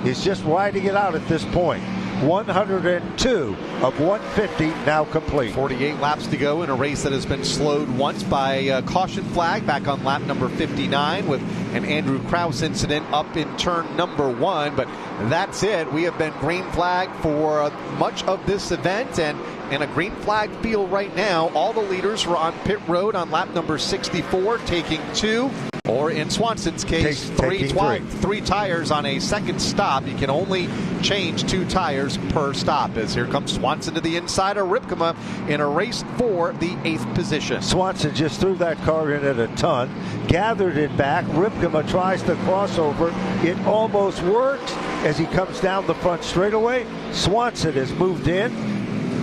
Speaker 2: is just riding it out at this point. 102 of 150 now complete.
Speaker 1: 48 laps to go in a race that has been slowed once by a caution flag back on lap number 59 with an Andrew Krause incident up in turn number 1. But that's it. We have been green flag for much of this event, and in a green flag field right now. All the leaders were on pit road on lap number 64, taking 2. Or in Swanson's case, 3 tires on a 2nd stop. You can only change 2 tires per stop. As here comes Swanson to the inside of Ripkema in a race for the 8th position.
Speaker 2: Swanson just threw that car in at a ton, gathered it back. Ripkema tries to cross over. It almost works as he comes down the front straightaway. Swanson has moved in.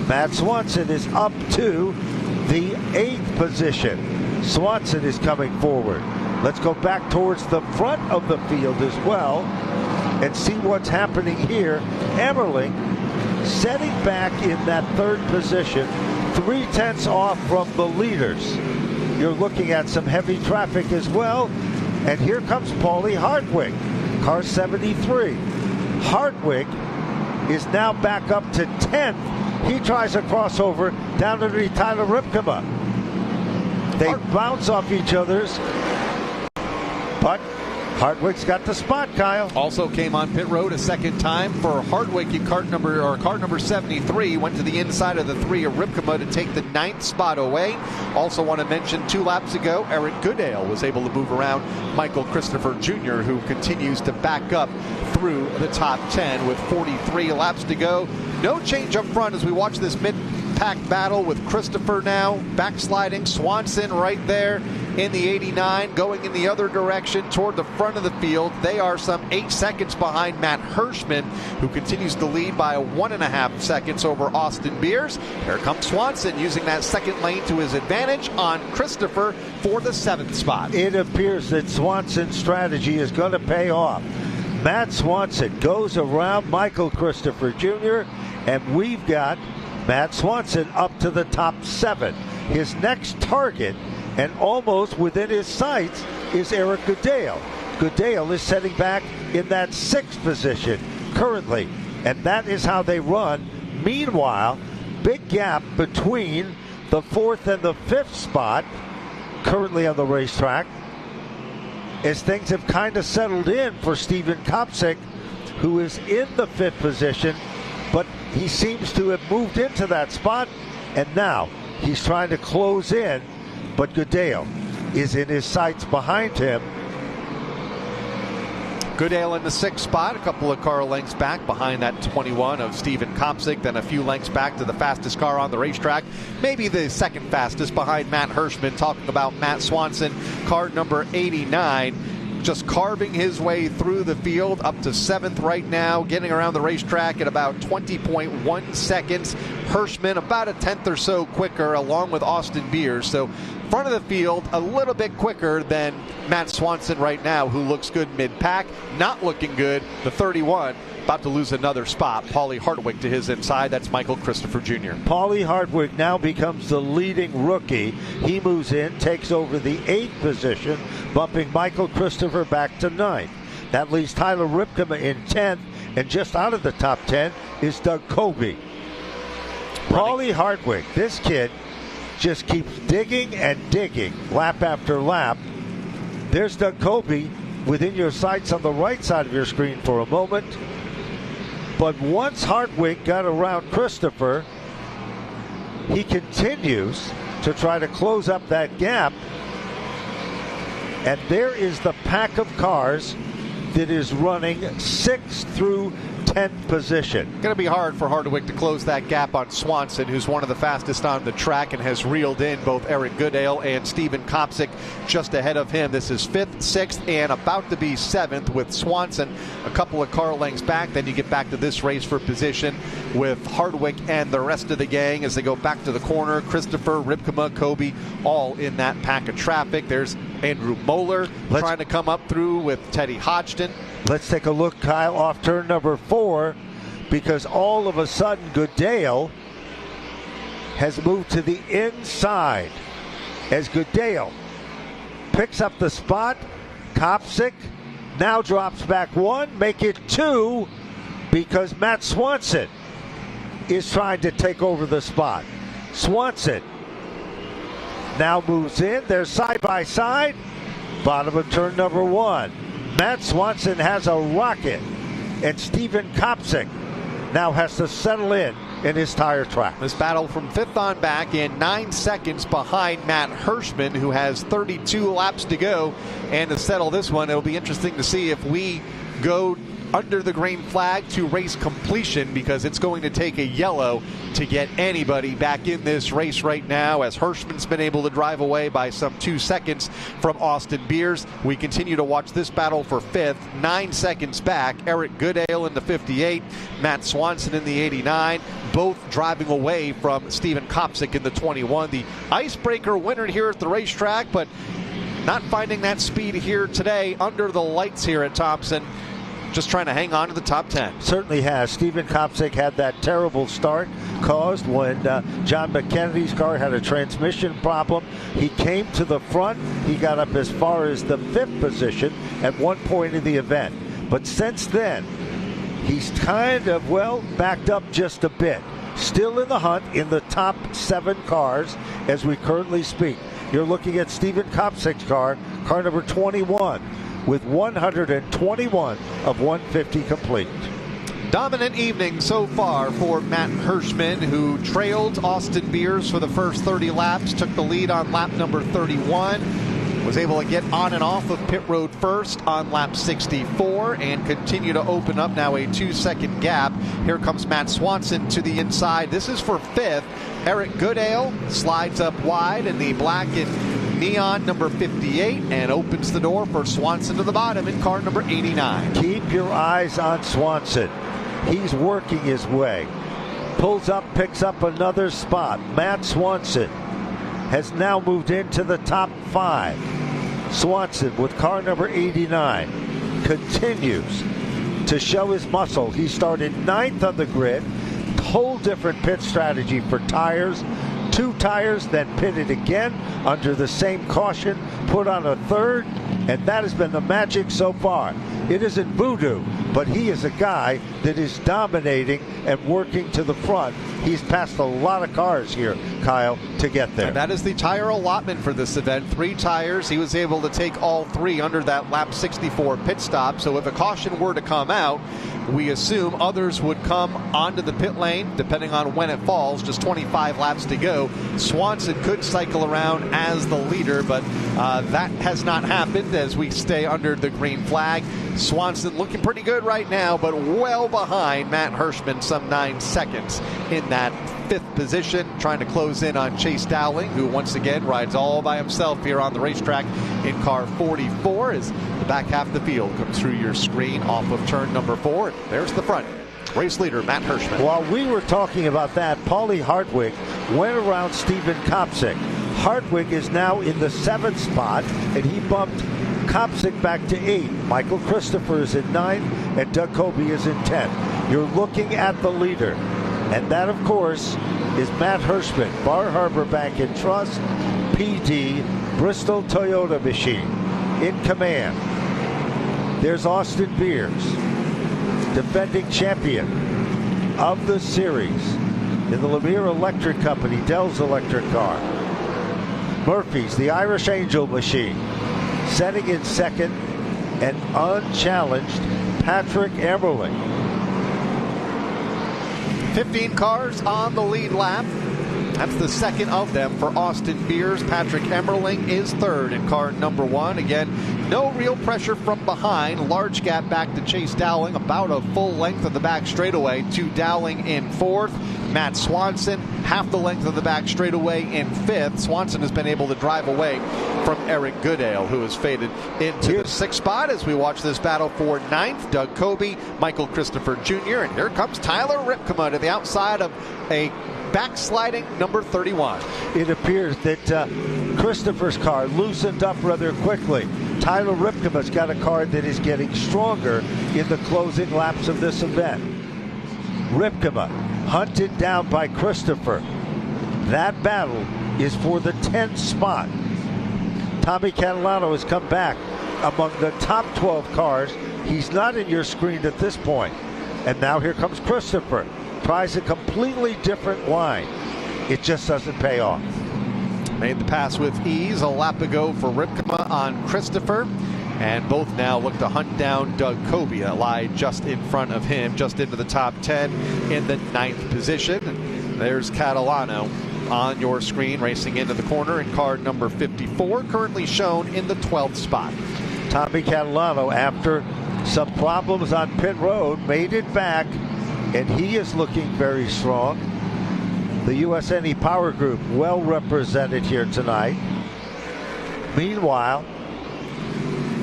Speaker 2: Matt Swanson is up to the 8th position. Swanson is coming forward. Let's go back towards the front of the field as well and see what's happening here. Emmerling setting back in that third position, 3/10 off from the leaders. You're looking at some heavy traffic as well. And here comes Paulie Hartwig, car 73. Hartwig is now back up to 10th. He tries a crossover down underneath Tyler Ripkema. They bounce off each other's, but Hartwig's got the spot, Kyle.
Speaker 1: Also came on pit road a second time for Hartwig in car number 73. Went to the inside of the 3 of Ripkema to take the 9th spot away. Also want to mention 2 laps ago, Eric Goodale was able to move around Michael Christopher Jr., who continues to back up through the top 10 with 43 laps to go. No change up front as we watch this mid-pack battle with Christopher now backsliding. Swanson right there in the 89 going in the other direction toward the front of the field. They are some 8 seconds behind Matt Hirschman, who continues to lead by 1.5 seconds over Austin Beers. Here comes Swanson using that second lane to his advantage on Christopher for the 7th spot.
Speaker 2: It appears that Swanson's strategy is going to pay off. Matt Swanson goes around Michael Christopher Jr., and we've got Matt Swanson up to the top 7. His next target, and almost within his sights, is Eric Goodale. Goodale is setting back in that 6th position currently, and that is how they run. Meanwhile, big gap between the 4th and the 5th spot currently on the racetrack, as things have kind of settled in for Steven Kopsik, who is in the 5th position, but he seems to have moved into that spot, and now he's trying to close in, but Goodale is in his sights behind him.
Speaker 1: Goodale in the 6th spot, a couple of car lengths back behind that 21 of Steven Kopsik, then a few lengths back to the fastest car on the racetrack, maybe the second fastest behind Matt Hirschman. Talking about Matt Swanson, car number 89, just carving his way through the field up to 7th right now, getting around the racetrack at about 20.1 seconds. Hirschman about a 10th or so quicker, along with Austin Beers. So front of the field a little bit quicker than Matt Swanson right now, who looks good mid-pack. Not looking good, the 31, about to lose another spot. Paulie Hartwig to his inside. That's Michael Christopher Jr.
Speaker 2: Paulie Hartwig now becomes the leading rookie. He moves in, takes over the 8th position, bumping Michael Christopher back to 9th. That leaves Tyler Ripkema in 10th, and just out of the top 10 is Doug Colby. Paulie Hartwig, this kid just keeps digging and digging lap after lap. There's Doug Colby within your sights on the right side of your screen for a moment. But once Hartwig got around Christopher, he continues to try to close up that gap. And there is the pack of cars that is running 6th through 10th position.
Speaker 1: Going to be hard for Hartwig to close that gap on Swanson, who's one of the fastest on the track and has reeled in both Eric Goodale and Steven Kopsik just ahead of him. This is 5th, 6th, and about to be 7th with Swanson a couple of car lengths back. Then you get back to this race for position with Hartwig and the rest of the gang as they go back to the corner. Christopher, Ripkema, Kobe, all in that pack of traffic. There's Andrew Moeller trying to come up through with Teddy Hodgson.
Speaker 2: Let's take a look, Kyle, off turn number 4, because all of a sudden Goodale has moved to the inside as Goodale picks up the spot. Kopsik now drops back 1, make it 2, because Matt Swanson is trying to take over the spot. Swanson now moves in. They're side by side. Bottom of turn number 1. Matt Swanson has a rocket, and Steven Kopsik now has to settle in his tire track.
Speaker 1: This battle from 5th on back in 9 seconds behind Matt Hirschman, who has 32 laps to go. And to settle this one, it'll be interesting to see if we go under the green flag to race completion, because it's going to take a yellow to get anybody back in this race right now, as Hirschman's been able to drive away by some 2 seconds from Austin Beers. We continue to watch this battle for 5th, 9 seconds back. Eric Goodale in the 58, Matt Swanson in the 89. both driving away from Steven Kopsick in the 21. The icebreaker winner here at the racetrack, but not finding that speed here today under the lights here at Thompson. Just trying to hang on to the top 10.
Speaker 2: Certainly has. Steven Kopsick had that terrible start caused when John McKennedy's car had a transmission problem. He came to the front. He got up as far as the 5th position at one point in the event. But since then, he's kind of, backed up just a bit. Still in the hunt in the top 7 cars as we currently speak. You're looking at Steven Kopsick's car number 21. With 121 of 150 complete.
Speaker 1: Dominant evening so far for Matt Hirschman, who trailed Austin Beers for the first 30 laps, took the lead on lap number 31, was able to get on and off of pit road first on lap 64 and continue to open up now a 2-second gap. Here comes Matt Swanson to the inside. This is for 5th. Eric Goodale slides up wide in the black and neon number 58 and opens the door for Swanson to the bottom in car number 89.
Speaker 2: Keep your eyes on Swanson. He's working his way. Pulls up, picks up another spot. Matt Swanson has now moved into the top 5. Swanson with car number 89 continues to show his muscle. He started 9th on the grid. Whole different pit strategy for tires. 2 tires, then pitted again under the same caution, put on a 3rd, and that has been the magic so far. It isn't voodoo, but he is a guy that is dominating and working to the front. He's passed a lot of cars here, Kyle, to get there.
Speaker 1: And that is the tire allotment for this event. 3 tires. He was able to take all 3 under that lap 64 pit stop. So if a caution were to come out, we assume others would come onto the pit lane, depending on when it falls. Just 25 laps to go. Swanson could cycle around as the leader, but that has not happened as we stay under the green flag. Swanson looking pretty good right now, but well behind Matt Hirschman, some 9 seconds in that 5th position, trying to close in on Chase Dowling, who once again rides all by himself here on the racetrack in car 44 as the back half of the field comes through your screen off of turn number 4. There's the front. Race leader Matt Hirschman.
Speaker 2: While we were talking about that, Paulie Hartwig went around Steven Kopsick. Hartwig is now in the 7th spot, and he bumped Kopsick back to 8. Michael Christopher is in 9th, and Doug Kobe is in 10th. You're looking at the leader, and that, of course, is Matt Hirschman, Bar Harbor Bank and Trust, PD, Bristol Toyota machine, in command. There's Austin Beers, defending champion of the series in the Lemire Electric Company, Dell's electric car. Murphy's, the Irish Angel machine, setting in 2nd, and unchallenged Patrick Emerling.
Speaker 1: 15 cars on the lead lap. That's the 2nd of them for Austin Beers. Patrick Emerling is 3rd in car number 1. Again, no real pressure from behind. Large gap back to Chase Dowling, about a full length of the back straightaway to Dowling in 4th. Matt Swanson, half the length of the back straightaway in 5th. Swanson has been able to drive away from Eric Goodale, who has faded into the 6th spot as we watch this battle for 9th. Doug Kobe, Michael Christopher Jr., and here comes Tyler Ripkema to the outside of a backsliding number 31.
Speaker 2: It appears that Christopher's car loosened up rather quickly. Tyler Ripkema's got a car that is getting stronger in the closing laps of this event. Ripkema hunted down by Christopher. That battle is for the 10th spot. Tommy Catalano has come back among the top 12 cars. He's not in your screen at this point. And now here comes Christopher. Tries a completely different line. It just doesn't pay off.
Speaker 1: Made the pass with ease a lap ago for Ripkema on Christopher. And both now look to hunt down Doug Kobe, that lied just in front of him, just into the top 10 in the 9th position. And there's Catalano on your screen, racing into the corner in car number 54, currently shown in the 12th spot.
Speaker 2: Tommy Catalano, after some problems on pit road, made it back, and he is looking very strong. The USNE Power Group well represented here tonight. Meanwhile,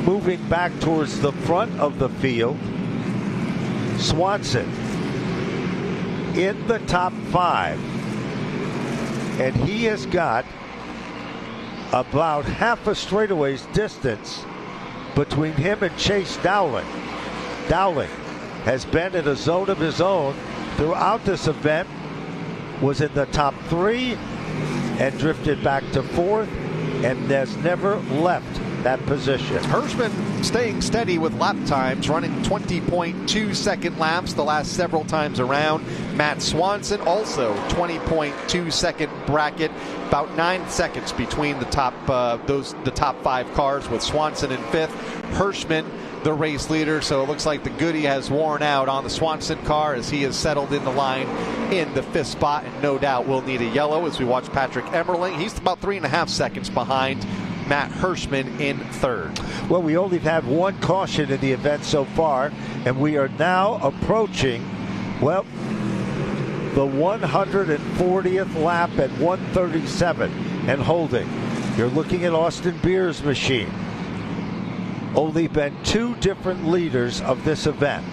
Speaker 2: moving back towards the front of the field, Swanson in the top 5. And he has got about half a straightaway's distance between him and Chase Dowling. Dowling has been in a zone of his own throughout this event, was in the top 3 and drifted back to 4th, and has never left that position.
Speaker 1: Hirschman staying steady with lap times, running 20.2 second laps the last several times around. Matt Swanson also 20.2 second bracket, about 9 seconds between the top the top 5 cars, with Swanson in 5th. Hirschman the race leader, so it looks like the goodie has worn out on the Swanson car as he has settled in the line in the 5th spot, and no doubt will need a yellow as we watch Patrick Emmerling. He's about 3.5 seconds behind Matt Hirschman in 3rd.
Speaker 2: Well, we only had 1 caution in the event so far, and we are now approaching, well, the 140th lap at 137 and holding. You're looking at Austin Beers' machine. Only been 2 different leaders of this event.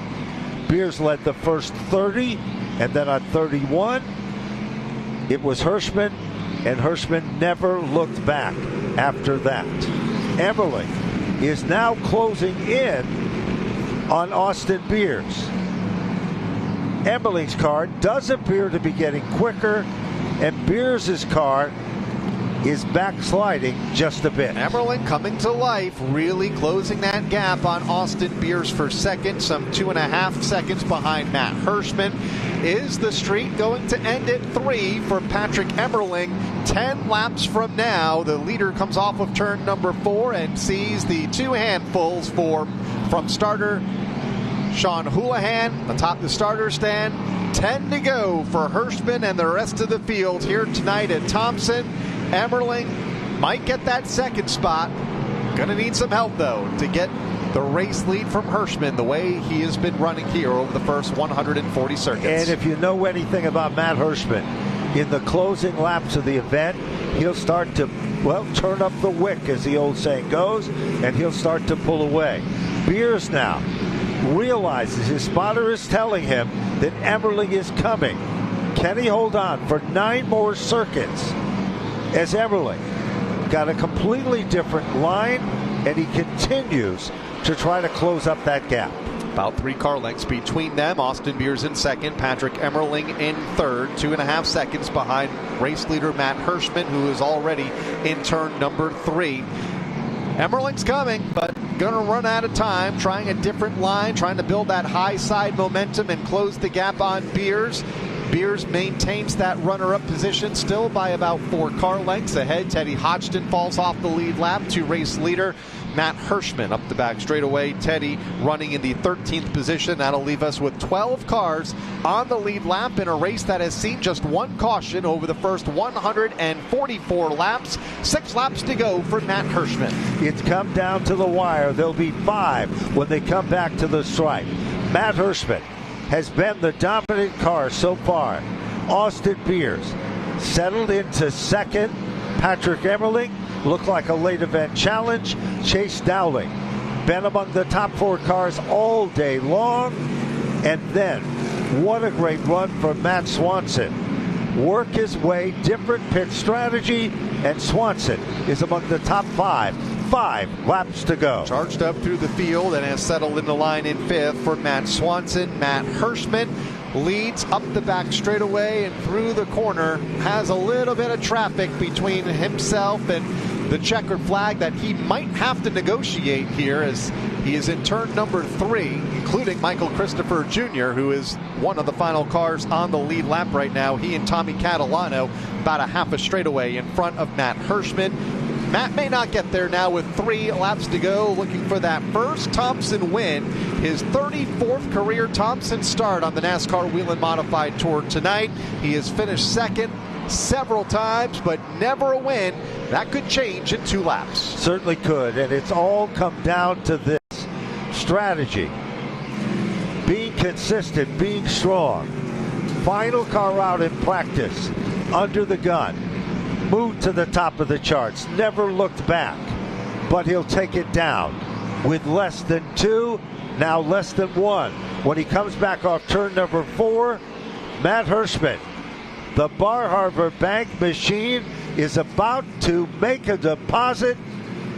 Speaker 2: Beers led the first 30, and then on 31, it was Hirschman, and Hirschman never looked back after that. Emmerling is now closing in on Austin Beers. Emmerling's car does appear to be getting quicker, and Beers' car is backsliding just a bit.
Speaker 1: Emmerling coming to life, really closing that gap on Austin Beers for 2nd, some 2.5 seconds behind Matt Hirschman. Is the streak going to end at 3 for Patrick Emmerling? 10 laps from now, the leader comes off of turn number 4 and sees the 2 handfuls from starter Sean Houlihan atop the starter stand. 10 to go for Hirschman and the rest of the field here tonight at Thompson. Emmerling might get that 2nd spot. Gonna need some help though to get the race lead from Hirschman the way he has been running here over the first 140 circuits.
Speaker 2: And if you know anything about Matt Hirschman, in the closing laps of the event, he'll start to, well, turn up the wick, as the old saying goes, and he'll start to pull away. Beers now realizes his spotter is telling him that Emmerling is coming. Can he hold on for 9 more circuits? As Emmerling got a completely different line, and he continues to try to close up that gap.
Speaker 1: About 3 car lengths between them. Austin Beers in 2nd, Patrick Emmerling in 3rd, 2.5 seconds behind race leader Matt Hirschman, who is already in turn number 3. Emmerling's coming, but going to run out of time, trying a different line, trying to build that high side momentum and close the gap on Beers. Beers maintains that runner-up position still by about 4 car lengths ahead. Teddy Hodgson falls off the lead lap to race leader Matt Hirschman up the back straightaway. Teddy running in the 13th position. That'll leave us with 12 cars on the lead lap in a race that has seen just 1 caution over the first 144 laps. 6 laps to go for Matt Hirschman.
Speaker 2: It's come down to the wire. There'll be 5 when they come back to the stripe. Matt Hirschman has been the dominant car so far. Austin Beers settled into 2nd. Patrick Emmerling looked like a late event challenge. Chase Dowling been among the top 4 cars all day long. And then, what a great run from Matt Swanson. Work his way, different pit strategy, and Swanson is among the top 5. 5 laps to go.
Speaker 1: Charged up through the field and has settled in the line in 5th for Matt Swanson. Matt Hirschman leads up the back straightaway and through the corner, has a little bit of traffic between himself and the checkered flag that he might have to negotiate here, as he is in turn number 3, including Michael Christopher Jr., who is one of the final cars on the lead lap right now. He and Tommy Catalano about a half a straightaway in front of Matt Hirschman. Matt may not get there now with 3 laps to go, looking for that first Thompson win, his 34th career Thompson start on the NASCAR Whelen Modified Tour tonight. He has finished 2nd several times, but never a win. That could change in 2 laps.
Speaker 2: Certainly could, and it's all come down to this strategy. Being consistent, being strong. Final car out in practice, under the gun. Moved to the top of the charts, never looked back, but he'll take it down with less than 2, now less than 1. When he comes back off turn number 4, Matt Hirschman. The Bar Harbor Bank machine is about to make a deposit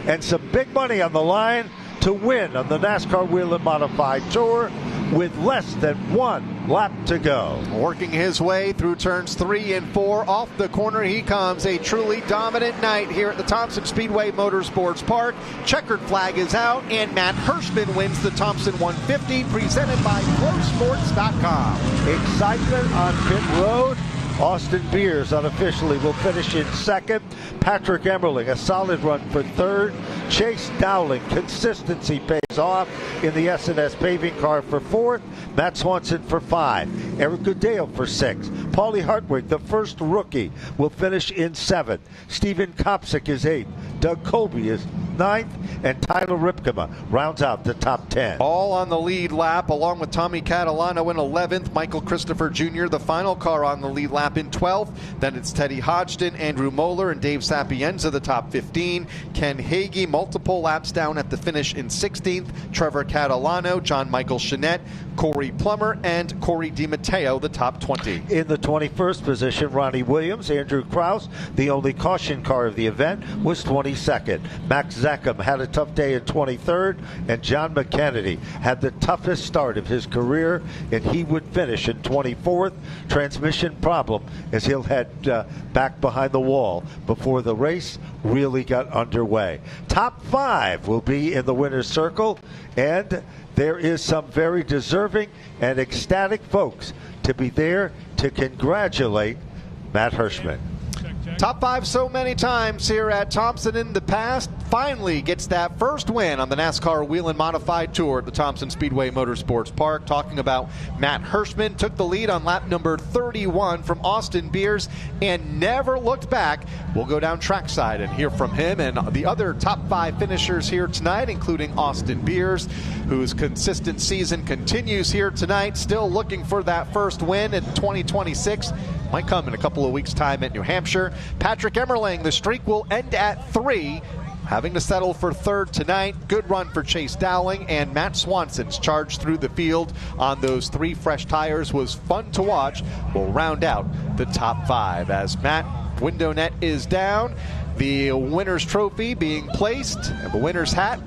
Speaker 2: and some big money on the line to win on the NASCAR Whelen Modified Tour with less than 1 lap to go.
Speaker 1: Working his way through turns 3 and 4. Off the corner he comes. A truly dominant night here at the Thompson Speedway Motorsports Park. Checkered flag is out, and Matt Hirschman wins the Thompson 150, presented by ProSports.com.
Speaker 2: Excitement on pit road. Austin Beers unofficially will finish in second. Patrick Emmerling, a solid run for third. Chase Dowling, consistency pays off in the S&S paving car for fourth. Matt Swanson for 5. Eric Goodale for 6. Paulie Hartwig, the first rookie, will finish in 7th. Steven Kopsick is 8th. Doug Colby is 9th, and Tyler Ripkema rounds out the top 10.
Speaker 1: All on the lead lap, along with Tommy Catalano in 11th, Michael Christopher Jr., the final car on the lead lap in 12th. Then it's Teddy Hodgson, Andrew Moeller, and Dave Sapienza, the top 15. Ken Hagee, multiple laps down at the finish in 16th. Trevor Catalano, John Michael Chanette, Corey Plummer, and Corey DiMatteo, the top 20.
Speaker 2: In the 21st position, Ronnie Williams. Andrew Krause, the only caution car of the event, was 22nd. Max Zackham had a tough day in 23rd, and John McKennedy had the toughest start of his career, and he would finish in 24th. Transmission problem as he'll head back behind the wall before the race really got underway. Top 5 will be in the winner's circle, and there is some very deserving and ecstatic folks to be there to congratulate Matt Hirschman.
Speaker 1: Top 5 so many times here at Thompson in the past. Finally gets that first win on the NASCAR Whelen Modified Tour at the Thompson Speedway Motorsports Park. Talking about Matt Hirschman, took the lead on lap number 31 from Austin Beers and never looked back. We'll go down trackside and hear from him and the other top 5 finishers here tonight, including Austin Beers, whose consistent season continues here tonight, still looking for that first win in 2026. Might come in a couple of weeks' time at New Hampshire. Patrick Emmerling, the streak will end at 3, having to settle for 3rd tonight. Good run for Chase Dowling, and Matt Swanson's charge through the field on those 3 fresh tires was fun to watch. We'll round out the top 5 as Matt window net is down. The winner's trophy being placed, and the winner's hat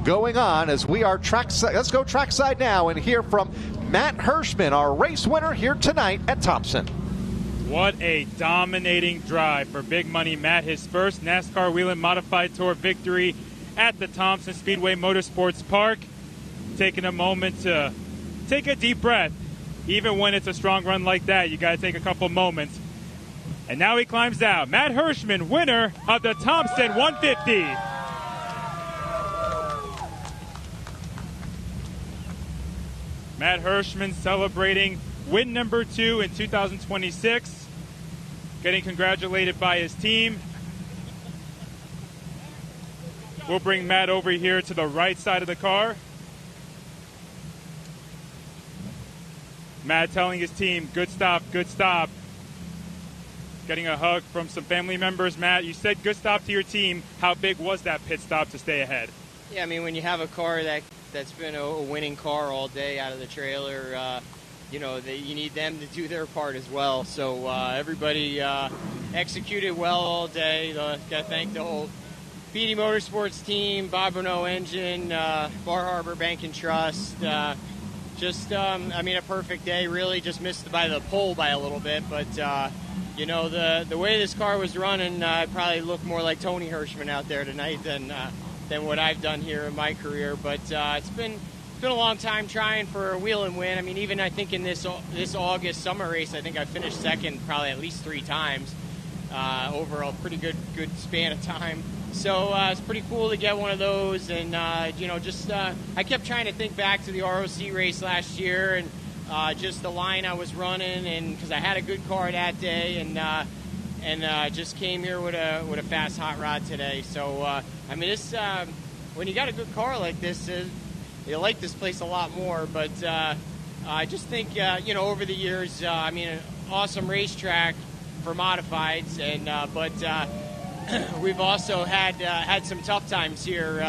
Speaker 1: going on as we are trackside. Let's go trackside now and hear from Matt Hirschman, our race winner here tonight at Thompson.
Speaker 8: What a dominating drive for Big Money Matt. His first NASCAR Whelen Modified Tour victory at the Thompson Speedway Motorsports Park. Taking a moment to take a deep breath. Even when it's a strong run like that, you got to take a couple moments. And now he climbs down. Matt Hirschman, winner of the Thompson 150. Matt Hirschman celebrating win number 2 in 2026. Getting congratulated by his team. We'll bring Matt over here to the right side of the car. Matt telling his team, good stop, good stop. Getting a hug from some family members. Matt, you said good stop to your team. How big was that pit stop to stay ahead?
Speaker 9: Yeah, I mean, when you have a car that's been a winning car all day out of the trailer, you need them to do their part as well. So everybody executed well all day. Got to thank the whole BD Motorsports team, Bob Renault Engine, Bar Harbor Bank and Trust. A perfect day. Really just missed by the pole by a little bit. But, the way this car was running, I probably look more like Tony Hirschman out there tonight than what I've done here in my career. But it's been a long time trying for a Whelen win. I mean, even I think in this August summer race, I think I finished second probably at least 3 times over a pretty good span of time. So it's pretty cool to get one of those. And, I kept trying to think back to the ROC race last year and just the line I was running, and because I had a good car that day, and just came here with a fast hot rod today. So, when you got a good car like this, you like this place a lot more. But I just think, over the years, an awesome racetrack for modifieds, but we've also had some tough times here.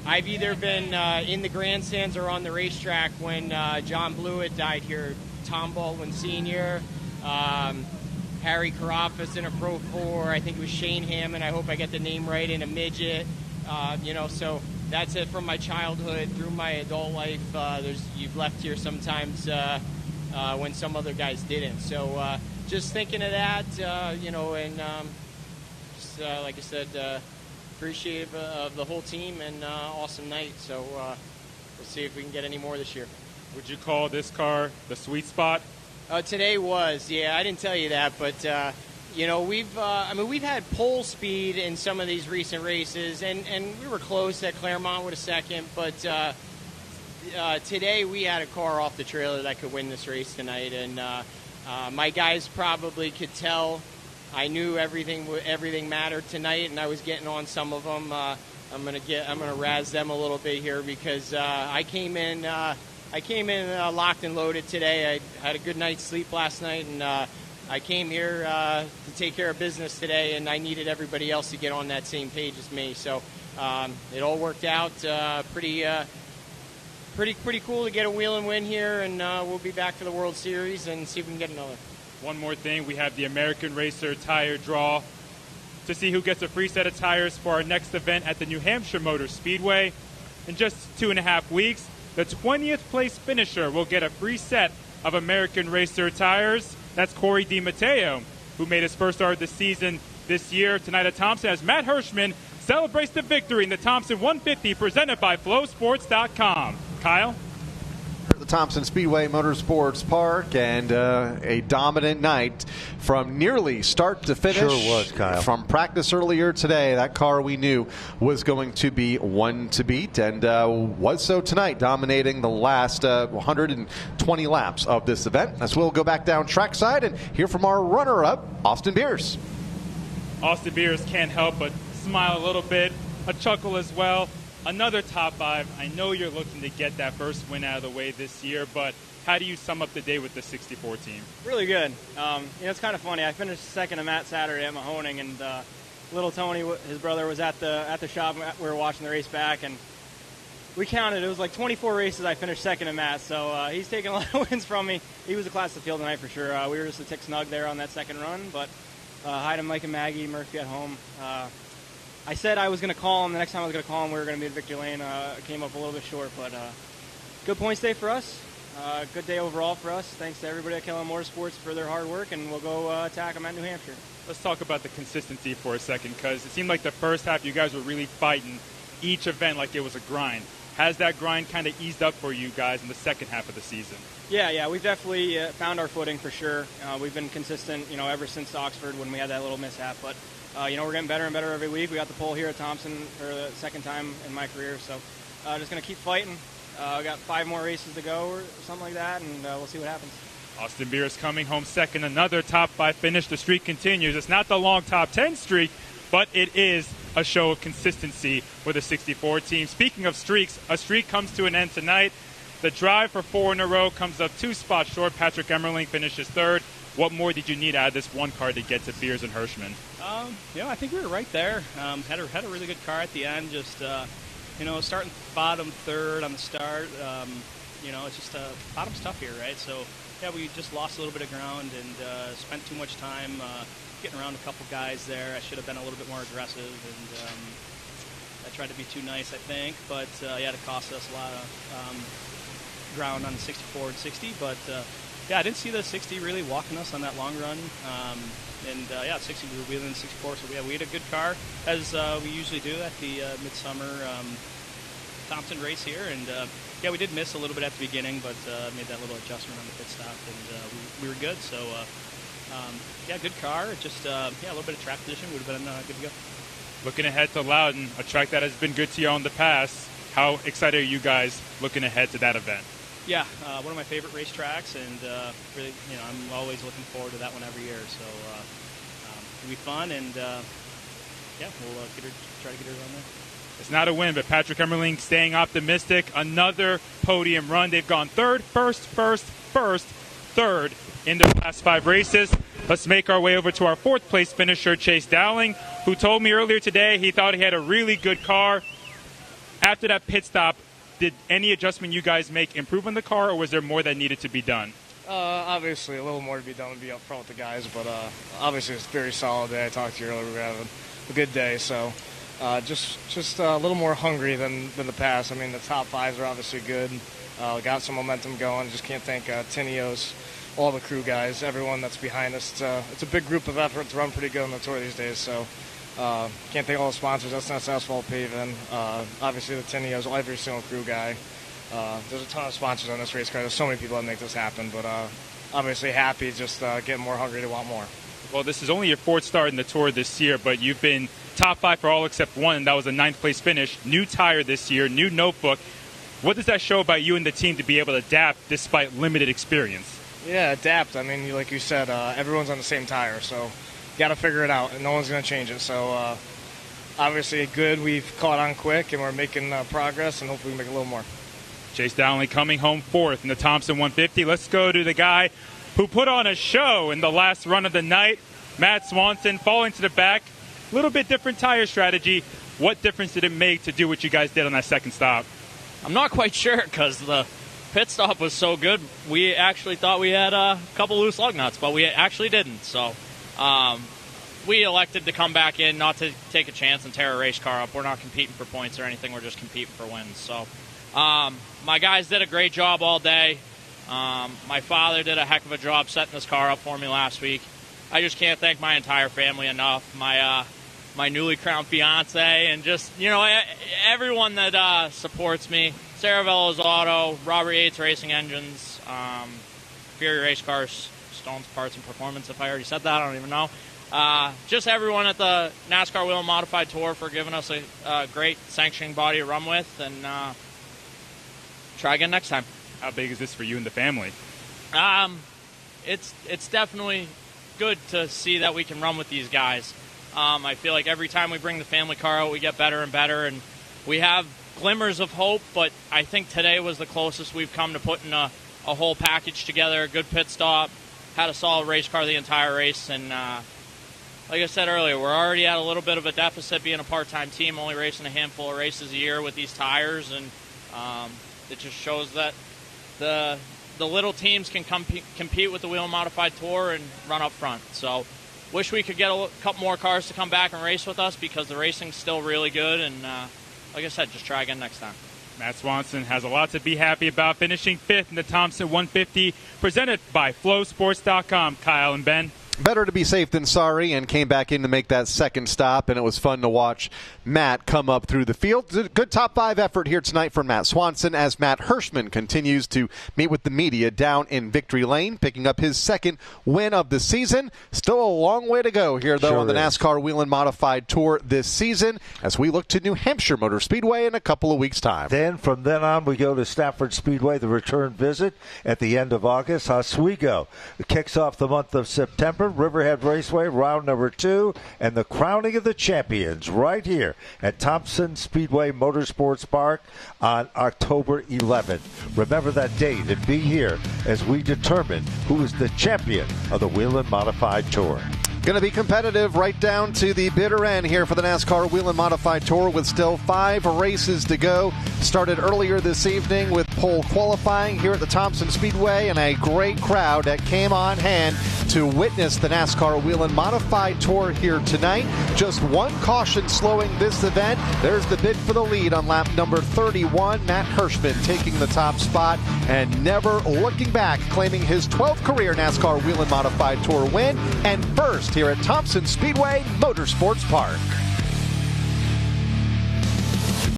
Speaker 9: I've either been in the grandstands or on the racetrack when John Blewett died here, Tom Baldwin Sr., Harry Carafas in a Pro 4. I think it was Shane Hammond. I hope I get the name right, in a midget. So that's it from my childhood through my adult life. You've left here sometimes when some other guys didn't. So just thinking of that, like I said, appreciative of the whole team and awesome night. So we'll see if we can get any more this year.
Speaker 8: Would you call this car the sweet spot?
Speaker 9: Today was, yeah. I didn't tell you that, but we've had pole speed in some of these recent races, and we were close at Claremont with a second, but today we had a car off the trailer that could win this race tonight, and my guys probably could tell. I knew everything mattered tonight, and I was getting on some of them. I'm gonna razz them a little bit here because I came in locked and loaded today. I had a good night's sleep last night, and I came here to take care of business today, and I needed everybody else to get on that same page as me. So it all worked out. Pretty cool to get a Whelen win here, and we'll be back for the World Series and see if we can get another.
Speaker 8: One more thing, we have the American Racer tire draw to see who gets a free set of tires for our next event at the New Hampshire Motor Speedway. In just 2.5 weeks, the 20th place finisher will get a free set of American Racer tires. That's Corey DiMatteo, who made his first start of the season this year. Tonight at Thompson, as Matt Hirschman celebrates the victory in the Thompson 150 presented by FlowSports.com. Kyle?
Speaker 1: The Thompson Speedway Motorsports Park, and a dominant night from nearly start to finish.
Speaker 2: Sure was, Kyle.
Speaker 1: From practice earlier today, that car we knew was going to be one to beat, and was so tonight, dominating the last 120 laps of this event. As we'll go back down trackside and hear from our runner-up, Austin Beers.
Speaker 8: Austin Beers can't help but smile a little bit, a chuckle as well. Another top 5. I know you're looking to get that first win out of the way this year, but how do you sum up the day with the 64 team?
Speaker 10: Really good. It's kind of funny. I finished second to Matt Saturday at Mahoning, and little Tony, his brother, was at the shop. We were watching the race back, and we counted. It was like 24 races I finished second to Matt, so he's taking a lot of wins from me. He was a class of the field tonight for sure. We were just a tick snug there on that second run, but hi to Mike and Maggie, Murphy at home. I said I was going to call him. The next time I was going to call him, we were going to be at Victory Lane. Came up a little bit short, but good points day for us. Good day overall for us. Thanks to everybody at Kellogg Motorsports for their hard work, and we'll go attack them at New Hampshire.
Speaker 8: Let's talk about the consistency for a second, because it seemed like the first half you guys were really fighting each event like it was a grind. Has that grind kind of eased up for you guys in the second half of the season? Yeah, we've definitely found our footing for sure. We've been consistent, ever since Oxford when we had that little mishap, but we're getting better and better every week. We got the pole here at Thompson for the second time in my career, so just going to keep fighting. We got 5 more races to go or something like that, and we'll see what happens. Austin Beers coming home second, another top 5 finish. The streak continues. It's not the long top 10 streak, but it is a show of consistency for the 64 team. Speaking of streaks, a streak comes to an end tonight. The drive for 4 in a row comes up 2 spots short. Patrick Emmerling finishes third. What more did you need out of this one car to get to Beers and Hirschman?
Speaker 10: I think we were right there. Had a really good car at the end. Just starting bottom third on the start. It's just bottom's tough here, right? So we just lost a little bit of ground and spent too much time getting around a couple guys there. I should have been a little bit more aggressive, and I tried to be too nice, I think. But it cost us a lot of ground on the 64 and 60. But I didn't see the 60 really walking us on that long run. 60 we were wheeling 64, so we had a good car, as we usually do at the midsummer Thompson race here. And we did miss a little bit at the beginning, but made that little adjustment on the pit stop, and we were good. So good car. Just a little bit of track position would have been good to go. Looking ahead to Loudon, a track that has been good to you in the past. How excited are you guys looking ahead to that event? Yeah, one of my favorite racetracks, and really, I'm always looking forward to that one every year. So it'll be fun, and we'll try to get her around there. It's not a win, but Patrick Emmerling staying optimistic. Another podium run. They've gone third in the last 5 races. Let's make our way over to our 4th place finisher, Chase Dowling, who told me earlier today he thought he had a really good car. After that pit stop, did any adjustment you guys make improve on the car, or was there more that needed to be done?
Speaker 11: Obviously, a little more to be done to be up front with the guys, but obviously it's a very solid day. I talked to you earlier. We're having a good day, so just a little more hungry than the past. I mean, the top fives are obviously good. Got some momentum going. Just can't thank Tinios, all the crew guys, everyone that's behind us. It's a big group of effort to run pretty good on the tour these days, so can't thank all the sponsors. That's not Asphalt Paving. Obviously, the Tinios, every single crew guy. There's a ton of sponsors on this race car. There's so many people that make this happen, but obviously happy, just getting more hungry to want more.
Speaker 8: Well, this is only your fourth start in the Tour this year, but you've been top 5 for all except one, and that was a 9th place finish. New tire this year, new notebook. What does that show about you and the team to be able to adapt despite limited experience?
Speaker 11: Yeah, adapt. I mean, like you said, everyone's on the same tire, so you got to figure it out, and no one's going to change it. So obviously good. We've caught on quick, and we're making progress, and hopefully we make a little more.
Speaker 8: Chase Dowling coming home 4th in the Thompson 150. Let's go to the guy who put on a show in the last run of the night, Matt Swanson, falling to the back. A little bit different tire strategy. What difference did it make to do what you guys did on that second stop?
Speaker 5: I'm not quite sure because the pit stop was so good. We actually thought we had a couple loose lug nuts, but we actually didn't. So we elected to come back in, not to take a chance and tear a race car up. We're not competing for points or anything. We're just competing for wins. So my guys did a great job all day. My father did a heck of a job setting this car up for me last week. I just can't thank my entire family enough. My newly crowned fiance and just, everyone that supports me. Sarah Velo's Auto, Robert Yates Racing Engines, Fury Race Cars, Stones Parts and Performance, if I already said that, I don't even know. Just everyone at the NASCAR Whelen Modified Tour for giving us a great sanctioning body to run with, and try again next time.
Speaker 8: How big is this for you and the family?
Speaker 5: It's definitely good to see that we can run with these guys. I feel like every time we bring the family car out, we get better and better, and we have glimmers of hope, but I think today was the closest we've come to putting a whole package together, a good pit stop, had a solid race car the entire race, and like I said earlier, we're already at a little bit of a deficit being a part-time team, only racing a handful of races a year with these tires, and it just shows that the little teams can compete with the Whelen Modified Tour and run up front. So wish we could get a couple more cars to come back and race with us because the racing's still really good, and like I said, just try again next time.
Speaker 8: Matt Swanson has a lot to be happy about, finishing 5th in the Thompson 150, presented by FlowSports.com. Kyle and Ben.
Speaker 1: Better to be safe than sorry, and came back in to make that second stop, and it was fun to watch Matt come up through the field. Good top 5 effort here tonight from Matt Swanson as Matt Hirschman continues to meet with the media down in Victory Lane, picking up his second win of the season. Still a long way to go here, though, on the NASCAR Whelen Modified Tour this season as we look to New Hampshire Motor Speedway in a couple of weeks' time.
Speaker 2: Then from then on, we go to Stafford Speedway, the return visit at the end of August. Oswego kicks off the month of September. Riverhead Raceway, round number 2, and the crowning of the champions right here at Thompson Speedway Motorsports Park on October 11th. Remember that date and be here as we determine who is the champion of the Whelen Modified Tour.
Speaker 1: Going to be competitive right down to the bitter end here for the NASCAR Whelen Modified Tour with still 5 races to go. Started earlier this evening with pole qualifying here at the Thompson Speedway, and a great crowd that came on hand to witness the NASCAR Whelen Modified Tour here tonight. Just one caution slowing this event. There's the bid for the lead on lap number 31. Matt Hirschman taking the top spot and never looking back, claiming his 12th career NASCAR Whelen Modified Tour win and first here at Thompson Speedway Motorsports Park.